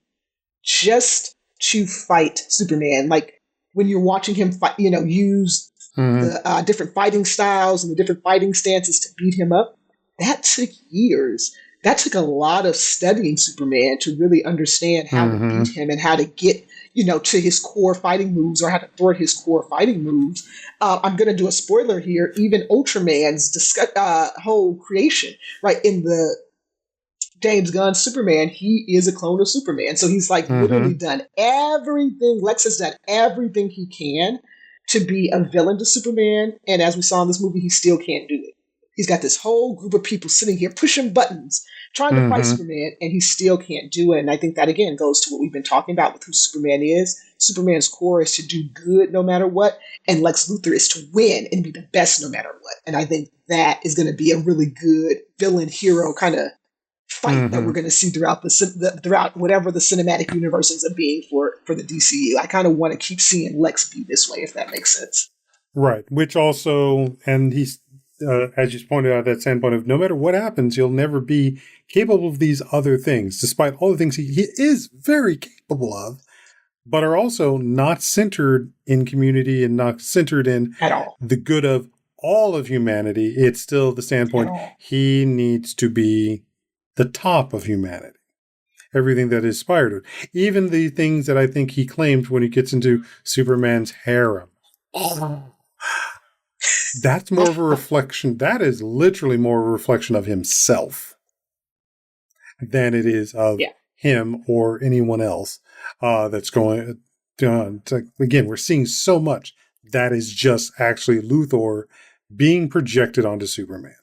just to fight Superman. Like when you're watching him fight, use the different fighting styles and the different fighting stances to beat him up, that took years. That took a lot of studying Superman to really understand how to beat him and how to get, to his core fighting moves or how to thwart his core fighting moves. I'm going to do a spoiler here. Even Ultraman's whole creation, right, in the James Gunn Superman, he is a clone of Superman. So he's like literally done everything. Lex has done everything he can to be a villain to Superman. And as we saw in this movie, he still can't do it. He's got this whole group of people sitting here pushing buttons, trying to fight Superman, and he still can't do it. And I think that, again, goes to what we've been talking about with who Superman is. Superman's core is to do good no matter what, and Lex Luthor is to win and be the best no matter what. And I think that is going to be a really good villain-hero kind of fight that we're going to see throughout throughout whatever the cinematic universe ends up being for the DCU. I kind of want to keep seeing Lex be this way, if that makes sense. Right, which also, and he's, as you pointed out, that standpoint of no matter what happens, he'll never be capable of these other things, despite all the things he is very capable of, but are also not centered in community and not centered in at all the good of all of humanity. It's still the standpoint he needs to be the top of humanity. Everything that is aspired to. Even the things that I think he claims when he gets into Superman's harem. That's more of a reflection. That is literally more of a reflection of himself than it is of him or anyone else that's going on. Again, we're seeing so much that is just actually Luthor being projected onto Superman.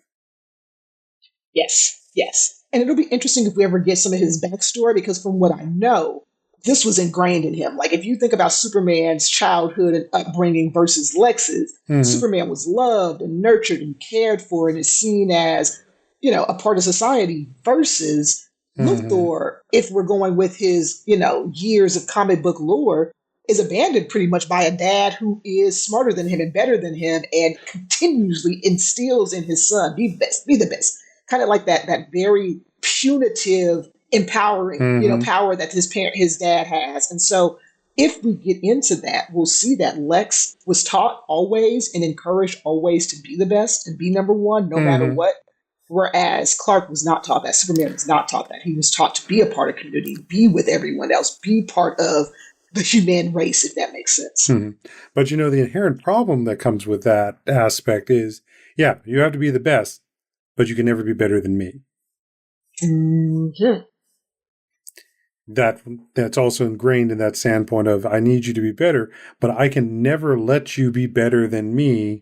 Yes, yes. And it'll be interesting if we ever get some of his backstory, because from what I know, this was ingrained in him. Like, if you think about Superman's childhood and upbringing versus Lex's, Superman was loved and nurtured and cared for and is seen as, a part of society, versus Luthor, if we're going with his, years of comic book lore, is abandoned pretty much by a dad who is smarter than him and better than him and continuously instills in his son, be best, be the best. Kind of like that very punitive, empowering, power that his dad has. And so if we get into that, we'll see that Lex was taught always and encouraged always to be the best and be number one, no matter what. Whereas Clark was not taught that. Superman was not taught that. He was taught to be a part of community, be with everyone else, be part of the human race, if that makes sense. But the inherent problem that comes with that aspect is, you have to be the best, but you can never be better than me. That's also ingrained in that standpoint of, I need you to be better, but I can never let you be better than me,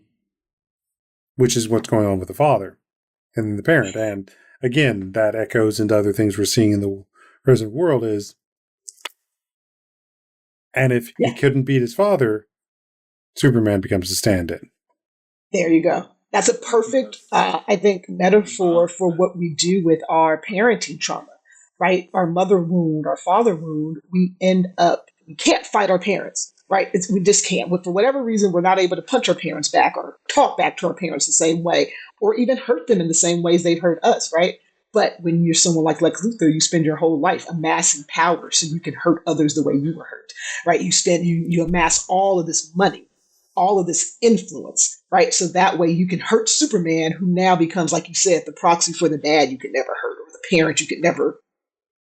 which is what's going on with the father and the parent. And again, that echoes into other things we're seeing in the present world is, and if he couldn't beat his father, Superman becomes a stand-in. There you go. That's a perfect, I think, metaphor for what we do with our parenting trauma, right? Our mother wound, our father wound, we can't fight our parents, right? We just can't. For whatever reason, we're not able to punch our parents back or talk back to our parents the same way, or even hurt them in the same ways they've hurt us, right? But when you're someone like Lex Luthor, you spend your whole life amassing power so you can hurt others the way you were hurt, right? You amass all of this money, all of this influence, right? So that way you can hurt Superman, who now becomes, like you said, the proxy for the dad you could never hurt, or the parent you could never,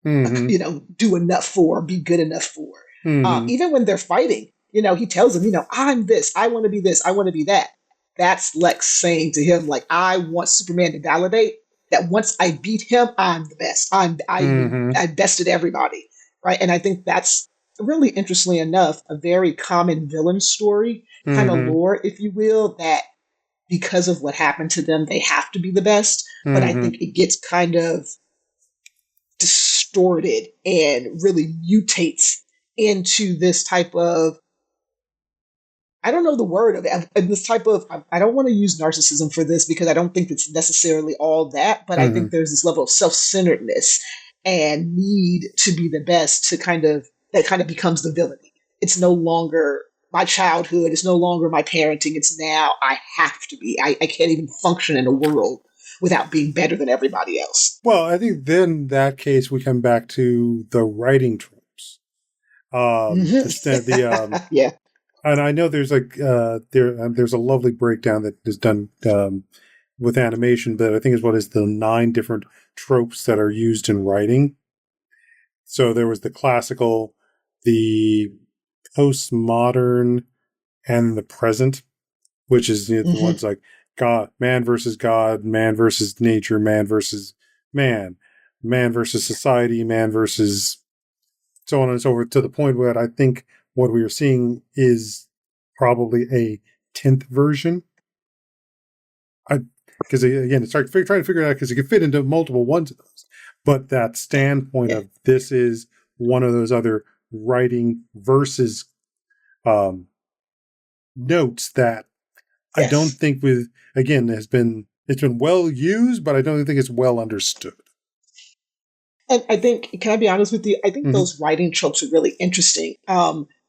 do enough for, or be good enough for. Even when they're fighting, he tells them, I'm this, I want to be this, I want to be that. That's Lex saying to him, like, I want Superman to validate that once I beat him, I'm the best. I bested everybody, right? And I think that's really, interestingly enough, a very common villain story, kind of lore, if you will, that because of what happened to them, they have to be the best. But I think it gets kind of distorted and really mutates into this type of, I don't know the word of it, this type of, I don't want to use narcissism for this because I don't think it's necessarily all that, but I think there's this level of self-centeredness and need to be the best that kind of becomes the villainy. It's no longer my childhood. It's no longer my parenting. It's now I have to be. I can't even function in a world without being better than everybody else. Well, I think then in that case, we come back to the writing tropes. Yeah. And I know there's there's a lovely breakdown that is done with animation, but I think is the 9 different tropes that are used in writing. So there was the classical, the postmodern, and the present, which is the ones like man versus nature, man versus man versus society, man versus so on and so forth, to the point where I think what we are seeing is probably a 10th version. Because again, it's trying to figure it out because it can fit into multiple ones of those. But that standpoint of this is one of those other writing versus notes that I don't think it's been well used, but I don't think it's well understood. And I think, can I be honest with you? I think those writing tropes are really interesting.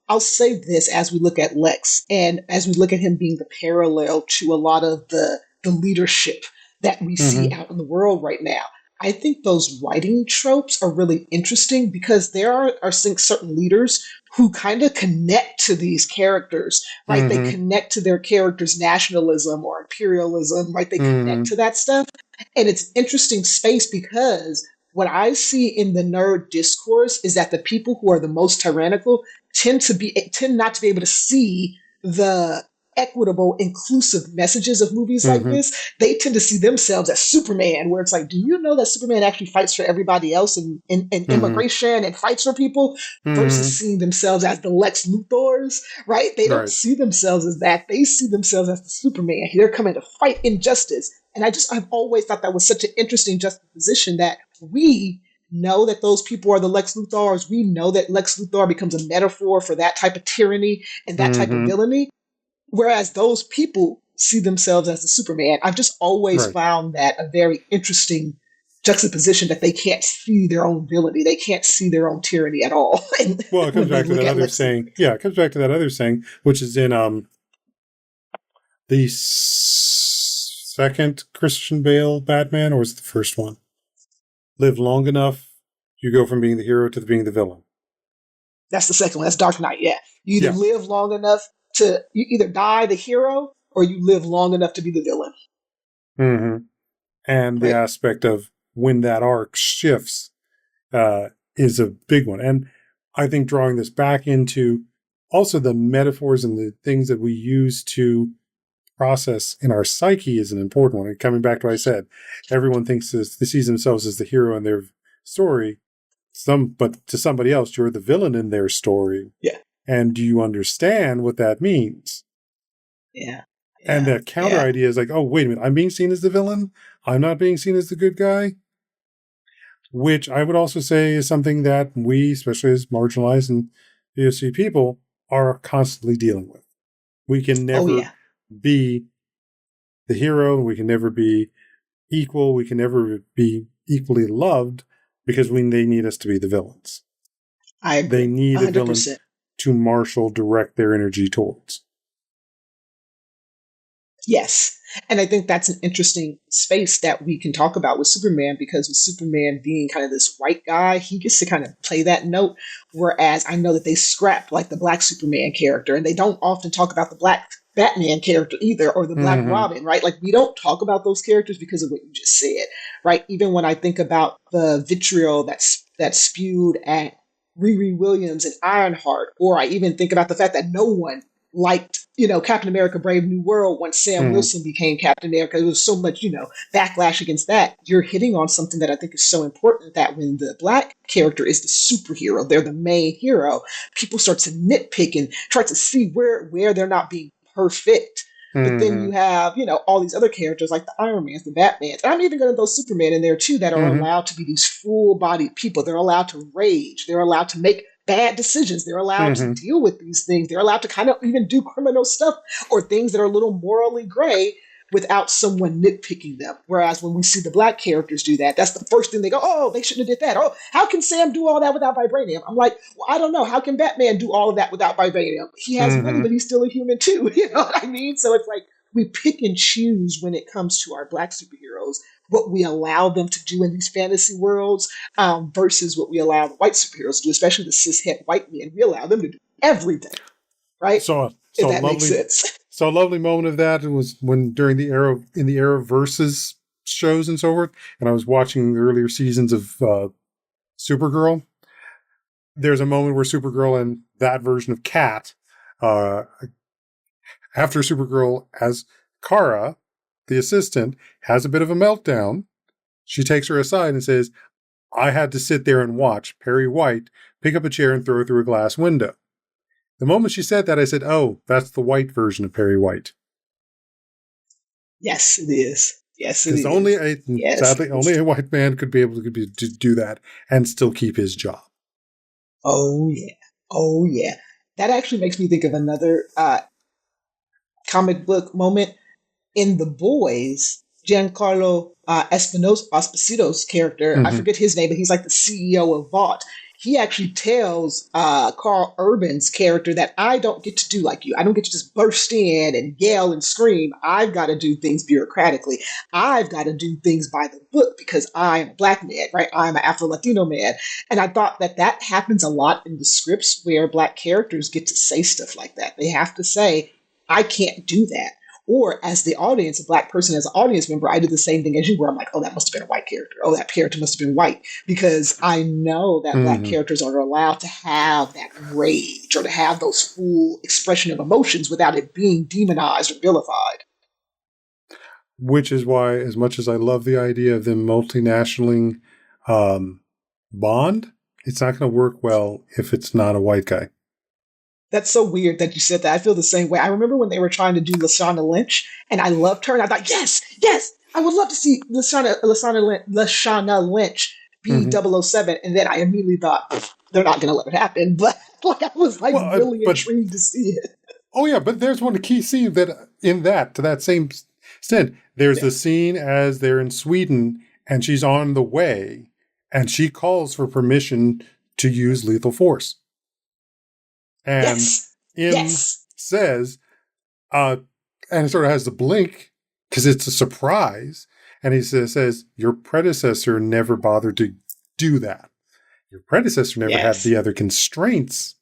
I'll say this as we look at Lex and as we look at him being the parallel to a lot of the leadership that we see out in the world right now. I think those writing tropes are really interesting because there are certain leaders who kind of connect to these characters, right? They connect to their characters' nationalism or imperialism, right? They connect to that stuff. And it's interesting space because what I see in the nerd discourse is that the people who are the most tyrannical tend not to be able to see the equitable, inclusive messages of movies like this, they tend to see themselves as Superman, where it's like, do you know that Superman actually fights for everybody else in immigration and fights for people, versus seeing themselves as the Lex Luthors, right? They don't see themselves as that. They see themselves as the Superman. They're coming to fight injustice. And I've always thought that was such an interesting juxtaposition, that we know that those people are the Lex Luthors. We know that Lex Luthor becomes a metaphor for that type of tyranny and that type of villainy, whereas those people see themselves as the Superman. I've just always found that a very interesting juxtaposition, that they can't see their own villainy. They can't see their own tyranny at all. Well, it comes back to that other saying. Yeah, it comes back to that other saying, which is in the second Christian Bale Batman, or was it the first one? Live long enough, you go from being the hero to being the villain. That's the second one. That's Dark Knight, yeah. You either live long enough you either die the hero, or you live long enough to be the villain. And the aspect of when that arc shifts is a big one. And I think drawing this back into also the metaphors and the things that we use to process in our psyche is an important one. And coming back to what I said, everyone thinks they sees themselves as the hero in their story. But to somebody else, you're the villain in their story. Yeah. And do you understand what that means? Yeah. And the counter idea is like, oh, wait a minute, I'm being seen as the villain? I'm not being seen as the good guy? Which I would also say is something that we, especially as marginalized and POC people, are constantly dealing with. We can never be the hero. We can never be equal. We can never be equally loved, because they need us to be the villains. I agree. They need 100%. A villain to direct their energy towards. Yes. And I think that's an interesting space that we can talk about with Superman, because with Superman being kind of this white guy, he gets to kind of play that note. Whereas I know that they scrapped like the black Superman character, and they don't often talk about the black Batman character either, or the Black Robin, right? Like, we don't talk about those characters because of what you just said, right? Even when I think about the vitriol that's spewed at Riri Williams and Ironheart, or I even think about the fact that no one liked, Captain America Brave New World when Sam Wilson became Captain America. There was so much, backlash against that. You're hitting on something that I think is so important, that when the black character is the superhero, they're the main hero, people start to nitpick and try to see where they're not being perfect. But then you have, all these other characters like the Iron Mans, the Batmans. And I'm even going to throw Superman in there too, that are allowed to be these full-bodied people. They're allowed to rage. They're allowed to make bad decisions. They're allowed to deal with these things. They're allowed to kind of even do criminal stuff, or things that are a little morally gray, without someone nitpicking them. Whereas when we see the black characters do that, that's the first thing they go, oh, they shouldn't have did that. Oh, how can Sam do all that without vibranium? I'm like, well, I don't know. How can Batman do all of that without vibranium? He has money, but he's still a human too. You know what I mean? So it's like, we pick and choose when it comes to our black superheroes, what we allow them to do in these fantasy worlds, versus what we allow the white superheroes to do, especially the cishet white men. We allow them to do everything, right? If that makes sense. So a lovely moment of that was when during the era versus shows and so forth, and I was watching the earlier seasons of Supergirl. There's a moment where Supergirl and that version of Kat, after Supergirl as Kara, the assistant, has a bit of a meltdown, she takes her aside and says, I had to sit there and watch Perry White pick up a chair and throw it through a glass window. The moment she said that, I said, oh, that's the white version of Perry White. Yes, it is. Yes, it is. Because sadly, only a white man could be able to do that and still keep his job. Oh, yeah. Oh, yeah. That actually makes me think of another comic book moment. In The Boys, Giancarlo Esposito's character, I forget his name, but he's like the CEO of Vought. He actually tells Carl Urban's character that I don't get to do like you. I don't get to just burst in and yell and scream. I've got to do things bureaucratically. I've got to do things by the book because I'm a black man, right? I'm an Afro-Latino man. And I thought that happens a lot in the scripts where black characters get to say stuff like that. They have to say, I can't do that. Or as the audience, a Black person, as an audience member, I do the same thing as you, where I'm like, oh, that must have been a white character. Oh, that character must have been white. Because I know that Black characters are allowed to have that rage or to have those full expression of emotions without it being demonized or vilified. Which is why, as much as I love the idea of them multinationaling Bond, it's not going to work well if it's not a white guy. That's so weird that you said that. I feel the same way. I remember when they were trying to do Lashana Lynch, and I loved her, and I thought, yes, I would love to see Lashana Lynch be 007, and then I immediately thought, they're not going to let it happen. But I was really intrigued to see it. Oh yeah, but there's one key scene to that same extent. There's the scene as they're in Sweden, and she's on the way, and she calls for permission to use lethal force. And says, and it sort of has the blink because it's a surprise. And he says, your predecessor never bothered to do that. Your predecessor never had the other constraints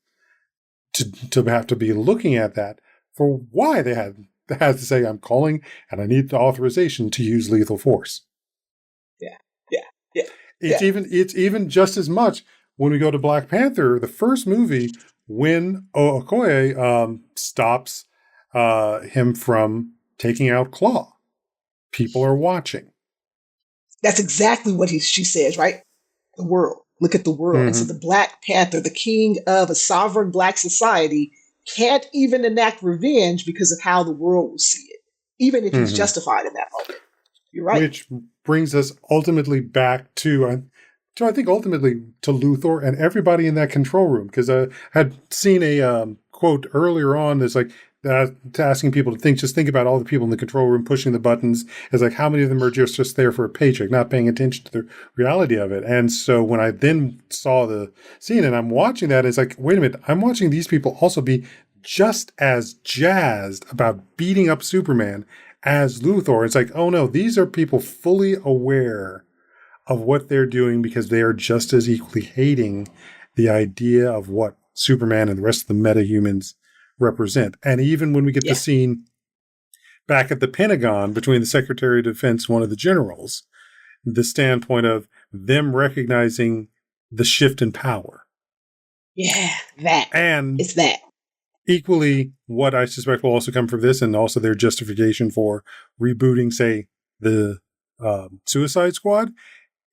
to have to be looking at that for why they had to say, I'm calling and I need the authorization to use lethal force. It's even just as much when we go to Black Panther, the first movie, when Okoye stops him from taking out Claw. People are watching. That's exactly what she says, right? The world. Look at the world. And so the Black Panther, the king of a sovereign Black society, can't even enact revenge because of how the world will see it, even if he's justified in that moment. You're right. Which brings us ultimately back to I think ultimately to Luthor and everybody in that control room, because I had seen a quote earlier on that's like asking people to think about all the people in the control room pushing the buttons. It's like, how many of them are just there for a paycheck, not paying attention to the reality of it. And so when I then saw the scene and I'm watching that, it's like, wait a minute, I'm watching these people also be just as jazzed about beating up Superman as Luthor. It's like, oh no, these are people fully aware of what they're doing because they are just as equally hating the idea of what Superman and the rest of the metahumans represent. And even when we get the scene back at the Pentagon between the Secretary of Defense, one of the generals, the standpoint of them recognizing the shift in power. Yeah, that. And it's that. Equally, what I suspect will also come from this, and also their justification for rebooting, say, the Suicide Squad,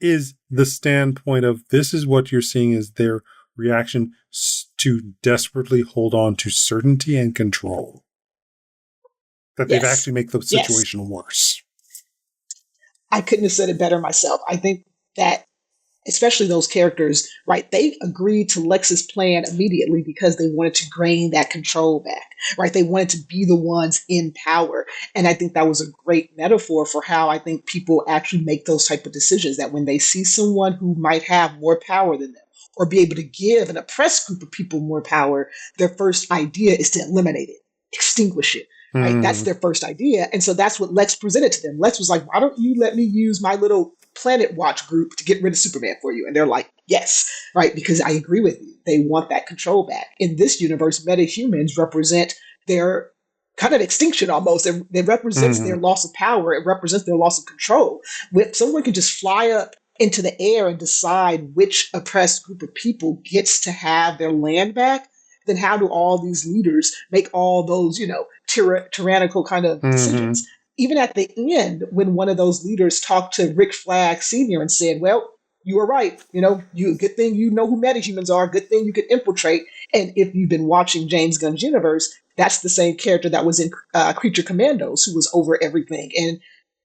is the standpoint of this is what you're seeing as their reaction to desperately hold on to certainty and control. That they've actually made the situation worse. I couldn't have said it better myself. I think that, especially those characters, right, they agreed to Lex's plan immediately because they wanted to gain that control back, right? They wanted to be the ones in power. And I think that was a great metaphor for how I think people actually make those type of decisions, that when they see someone who might have more power than them or be able to give an oppressed group of people more power, their first idea is to eliminate it, extinguish it. Right? That's their first idea. And so that's what Lex presented to them. Lex was like, why don't you let me use my little Planet Watch group to get rid of Superman for you? And they're like, yes, right? Because I agree with you. They want that control back. In this universe, metahumans represent their kind of extinction almost. It represents their loss of power. It represents their loss of control. When someone can just fly up into the air and decide which oppressed group of people gets to have their land back, then how do all these leaders make all those, tyrannical kind of decisions? Even at the end, when one of those leaders talked to Rick Flag Sr. and said, well, you were right. Good thing you know who metahumans are. Good thing you could infiltrate. And if you've been watching James Gunn's universe, that's the same character that was in Creature Commandos, who was over everything. And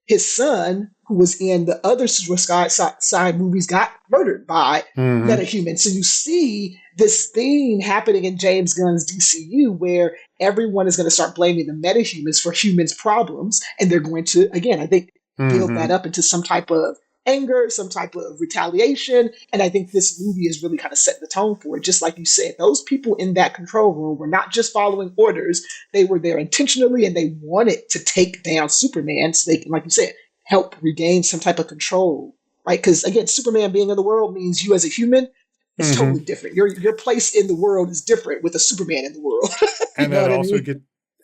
his son, who was in the other Suicide Side movies, got murdered by metahumans. So you see this thing happening in James Gunn's DCU where everyone is going to start blaming the metahumans for humans' problems. And they're going to, again, I think, build that up into some type of anger, some type of retaliation. And I think this movie is really kind of setting the tone for it. Just like you said, those people in that control room were not just following orders. They were there intentionally, and they wanted to take down Superman so they can, like you said, help regain some type of control, right? Because again, Superman being in the world means you as a human is totally different. Your place in the world is different with a Superman in the world.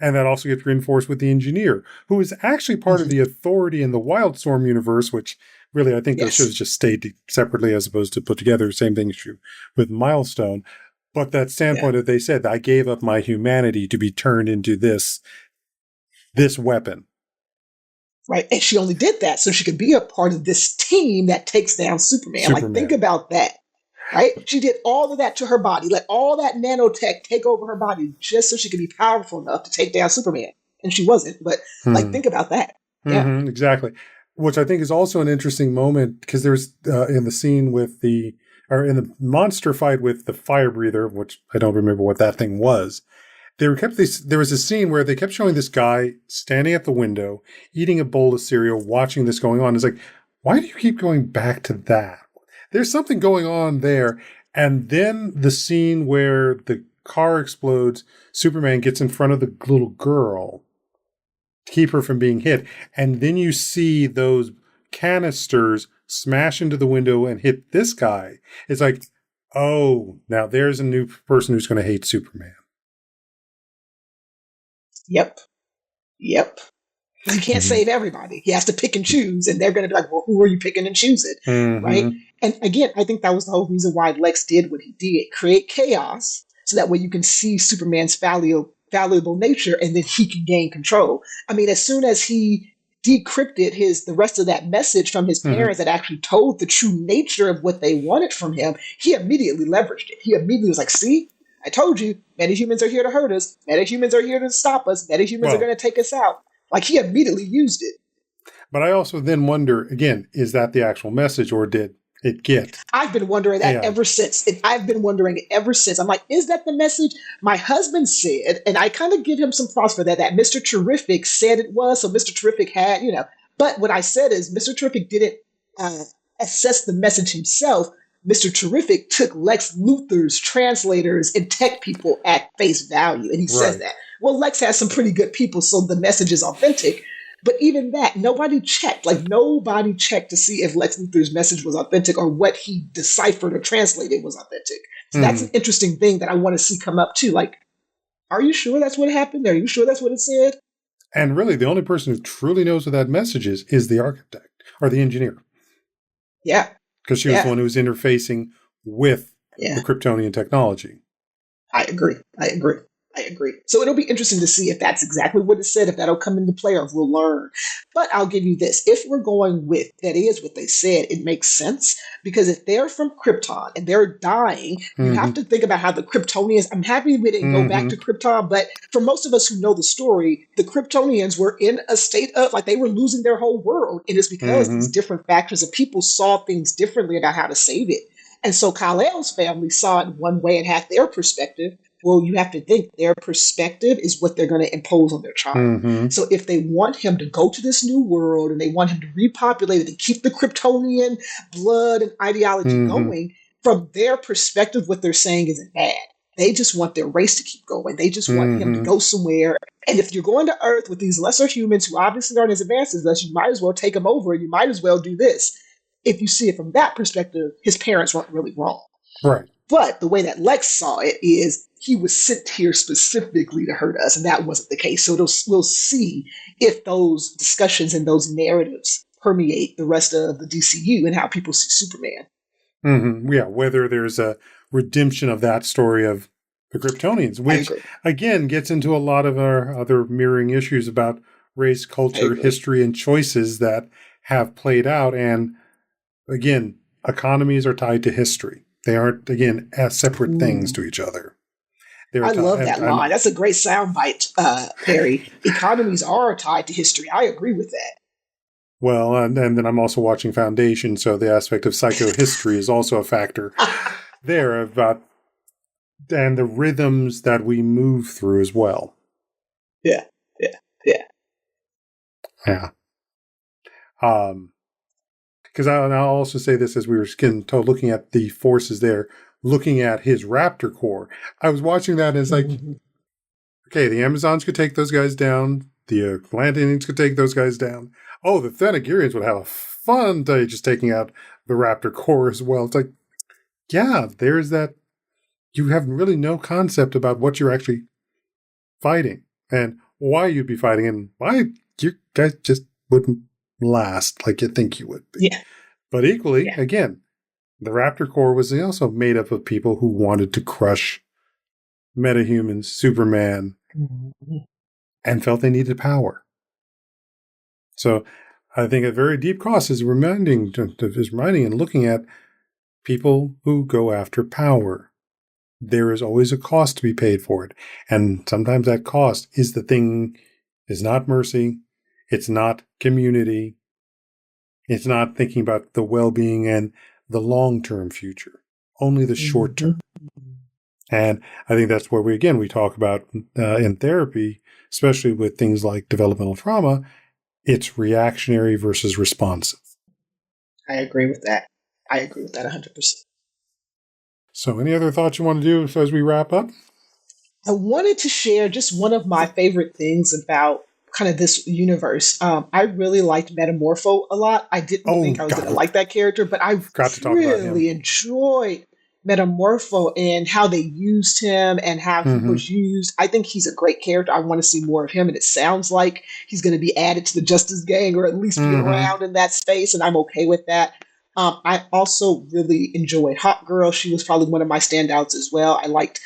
And that also gets reinforced with the engineer, who is actually part of the authority in the Wildstorm universe, which really I think those shows just stayed separately as opposed to put together. Same thing issue with Milestone. But that standpoint that they said, I gave up my humanity to be turned into this weapon. Right. And she only did that so she could be a part of this team that takes down Superman. Like, think about that. Right? She did all of that to her body, let all that nanotech take over her body just so she could be powerful enough to take down Superman. And she wasn't. But, like, think about that. Yeah. Exactly. Which I think is also an interesting moment, because there's in the scene with in the monster fight with the fire breather, which I don't remember what that thing was. There was a scene where they kept showing this guy standing at the window, eating a bowl of cereal, watching this going on. It's like, why do you keep going back to that? There's something going on there. And then the scene where the car explodes, Superman gets in front of the little girl to keep her from being hit. And then you see those canisters smash into the window and hit this guy. It's like, oh, now there's a new person who's going to hate Superman. Yep. He can't save everybody. He has to pick and choose, and they're going to be like, well, who are you picking and choosing? Right? And again, I think that was the whole reason why Lex did what he did, create chaos, so that way you can see Superman's valuable nature, and then he can gain control. I mean, as soon as he decrypted the rest of that message from his parents that actually told the true nature of what they wanted from him, he immediately leveraged it. He immediately was like, see, I told you, metahumans are here to hurt us. Metahumans are here to stop us. Metahumans are going to take us out. Like, he immediately used it. But I also then wonder, again, is that the actual message, or did it get? I've been wondering that ever since. I'm like, is that the message? My husband said, and I kind of give him some props for that Mr. Terrific said it was, so Mr. Terrific had, But what I said is Mr. Terrific didn't assess the message himself. Mr. Terrific took Lex Luthor's translators and tech people at face value, and he says that. Well, Lex has some pretty good people, so the message is authentic. But even that, nobody checked. Like, nobody checked to see if Lex Luthor's message was authentic or what he deciphered or translated was authentic. So that's an interesting thing that I want to see come up too. Like, are you sure that's what happened? Are you sure that's what it said? And really, the only person who truly knows what that message is the architect or the engineer. Yeah. Because she was the one who was interfacing with the Kryptonian technology. I agree. So it'll be interesting to see if that's exactly what it said, if that'll come into play, or if we'll learn. But I'll give you this. If we're going with that is what they said, it makes sense. Because if they're from Krypton and they're dying, you have to think about how the Kryptonians, I'm happy we didn't go back to Krypton, but for most of us who know the story, the Kryptonians were in a state of, like, they were losing their whole world. And it's because these different factions of people saw things differently about how to save it. And so Kal-El's family saw it one way and had their perspective. Well, you have to think their perspective is what they're going to impose on their child. So if they want him to go to this new world and they want him to repopulate it and keep the Kryptonian blood and ideology going, from their perspective, what they're saying isn't bad. They just want their race to keep going. They just want him to go somewhere. And if you're going to Earth with these lesser humans who obviously aren't as advanced as us, you might as well take them over, and you might as well do this. If you see it from that perspective, his parents weren't really wrong. Right. But the way that Lex saw it is he was sent here specifically to hurt us, and that wasn't the case. So we'll see if those discussions and those narratives permeate the rest of the DCU and how people see Superman. Yeah, whether there's a redemption of that story of the Kryptonians, which, again, gets into a lot of our other mirroring issues about race, culture, history, and choices that have played out. And, again, economies are tied to history. They aren't, again, as separate things to each other. I love that line. That's a great soundbite, Perry. Economies are tied to history. I agree with that. Well, and then I'm also watching Foundation, so the aspect of psychohistory is also a factor there, about and the rhythms that we move through as well. Yeah. Because I'll also say this as we were looking at the forces there, looking at his Raptor Core. I was watching that and it's like, okay, the Amazons could take those guys down. The Atlanteans could take those guys down. Oh, the Thanagarians would have a fun day just taking out the Raptor Core as well. It's like, yeah, there's that. You have really no concept about what you're actually fighting and why you'd be fighting and why you guys just wouldn't last like you think you would be. Yeah. But equally, again, the Raptor Corps was also made up of people who wanted to crush metahumans, Superman, and felt they needed power. So I think a very deep cost is reminding and looking at people who go after power. There is always a cost to be paid for it. And sometimes that cost is not mercy. It's not community. It's not thinking about the well-being and the long-term future, only the short term. And I think that's where we talk about in therapy, especially with things like developmental trauma, it's reactionary versus responsive. I agree with that. 100%. So any other thoughts you want to do as we wrap up? I wanted to share just one of my favorite things about kind of this universe. I really liked Metamorpho a lot. I didn't think I was going to like that character, but I really enjoyed Metamorpho and how they used him and how he was used. I think he's a great character. I want to see more of him, and it sounds like he's going to be added to the Justice Gang or at least be around in that space, and I'm okay with that. I also really enjoyed Hawk Girl. She was probably one of my standouts as well. I liked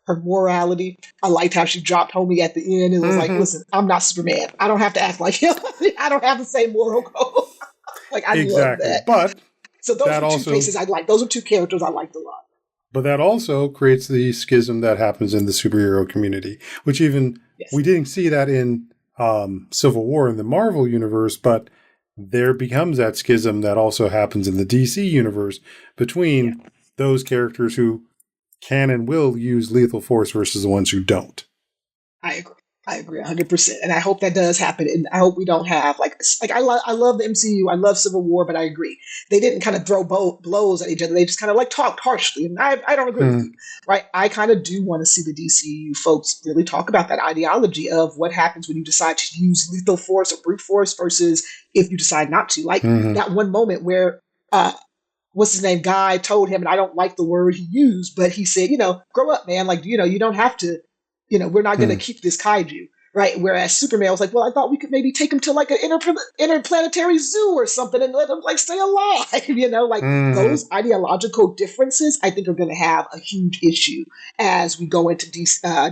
her morality. I liked how she dropped homie at the end and was like, listen, I'm not Superman. I don't have to act like him. I don't have the same moral code. I love that. But so those are two cases I like. Those are two characters I liked a lot. But that also creates the schism that happens in the superhero community, which even we didn't see that in Civil War in the Marvel universe, but there becomes that schism that also happens in the DC universe between those characters who can and will use lethal force versus the ones who don't. I agree 100%. And I hope that does happen. And I hope we don't have I love the MCU. I love Civil War, but I agree. They didn't kind of throw blows at each other. They just kind of talked harshly. And I don't agree with you, right? I kind of do want to see the DCU folks really talk about that ideology of what happens when you decide to use lethal force or brute force versus if you decide not to. That one moment where, what's his name? Guy told him, and I don't like the word he used, but he said, grow up, man. You don't have to, we're not going to keep this kaiju, right? Whereas Superman was like, well, I thought we could maybe take him to an interplanetary zoo or something and let him stay alive, those ideological differences, I think are going to have a huge issue as we go into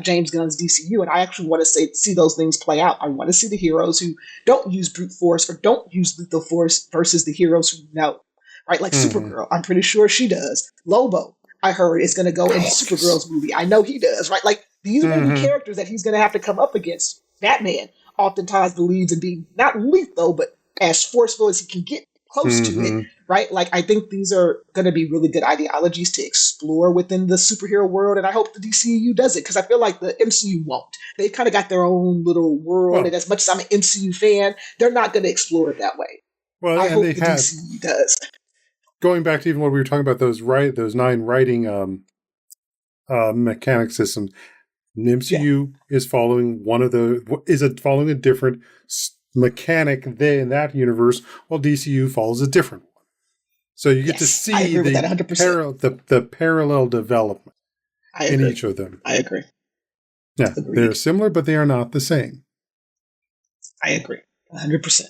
James Gunn's DCU. And I actually want to see those things play out. I want to see the heroes who don't use brute force or don't use lethal force versus the heroes who know. Right, Supergirl, I'm pretty sure she does. Lobo, I heard, is going to go into Supergirl's movie. I know he does, right? These are the characters that he's going to have to come up against. Batman oftentimes believes in being not lethal, but as forceful as he can get close to it, right? I think these are going to be really good ideologies to explore within the superhero world, and I hope the DCU does it, because I feel like the MCU won't. They've kind of got their own little world, and as much as I'm an MCU fan, they're not going to explore it that way. Well, I hope the DCU does. Going back to even what we were talking about, those 9 writing mechanic systems, the MCU is following following a different mechanic in that universe, while DCU follows a different one. So you get to see the parallel development in each of them. I agree. Yeah, they're similar, but they are not the same. I agree 100%.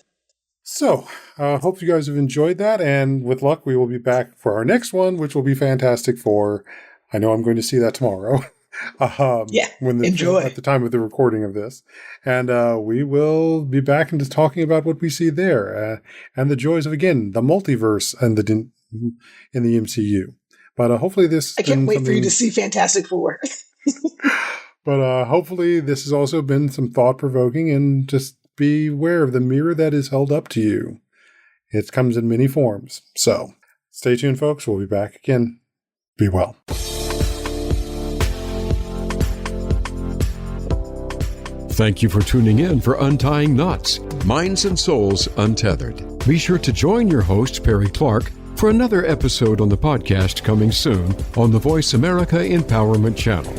So, hope you guys have enjoyed that, and with luck, we will be back for our next one, which will be Fantastic Four. I know I'm going to see that tomorrow. Enjoy. At the time of the recording of this. And we will be back into talking about what we see there, and the joys of, again, the multiverse and in the MCU. But hopefully this... I can't wait for you to see Fantastic Four. But hopefully this has also been some thought-provoking, and just be aware of the mirror that is held up to you. It comes in many forms. So, stay tuned, folks. We'll be back again. Be well. Thank you for tuning in for Untying Knots, Minds and Souls Untethered. Be sure to join your host, Perry Clark, for another episode on the podcast coming soon on the Voice America Empowerment Channel.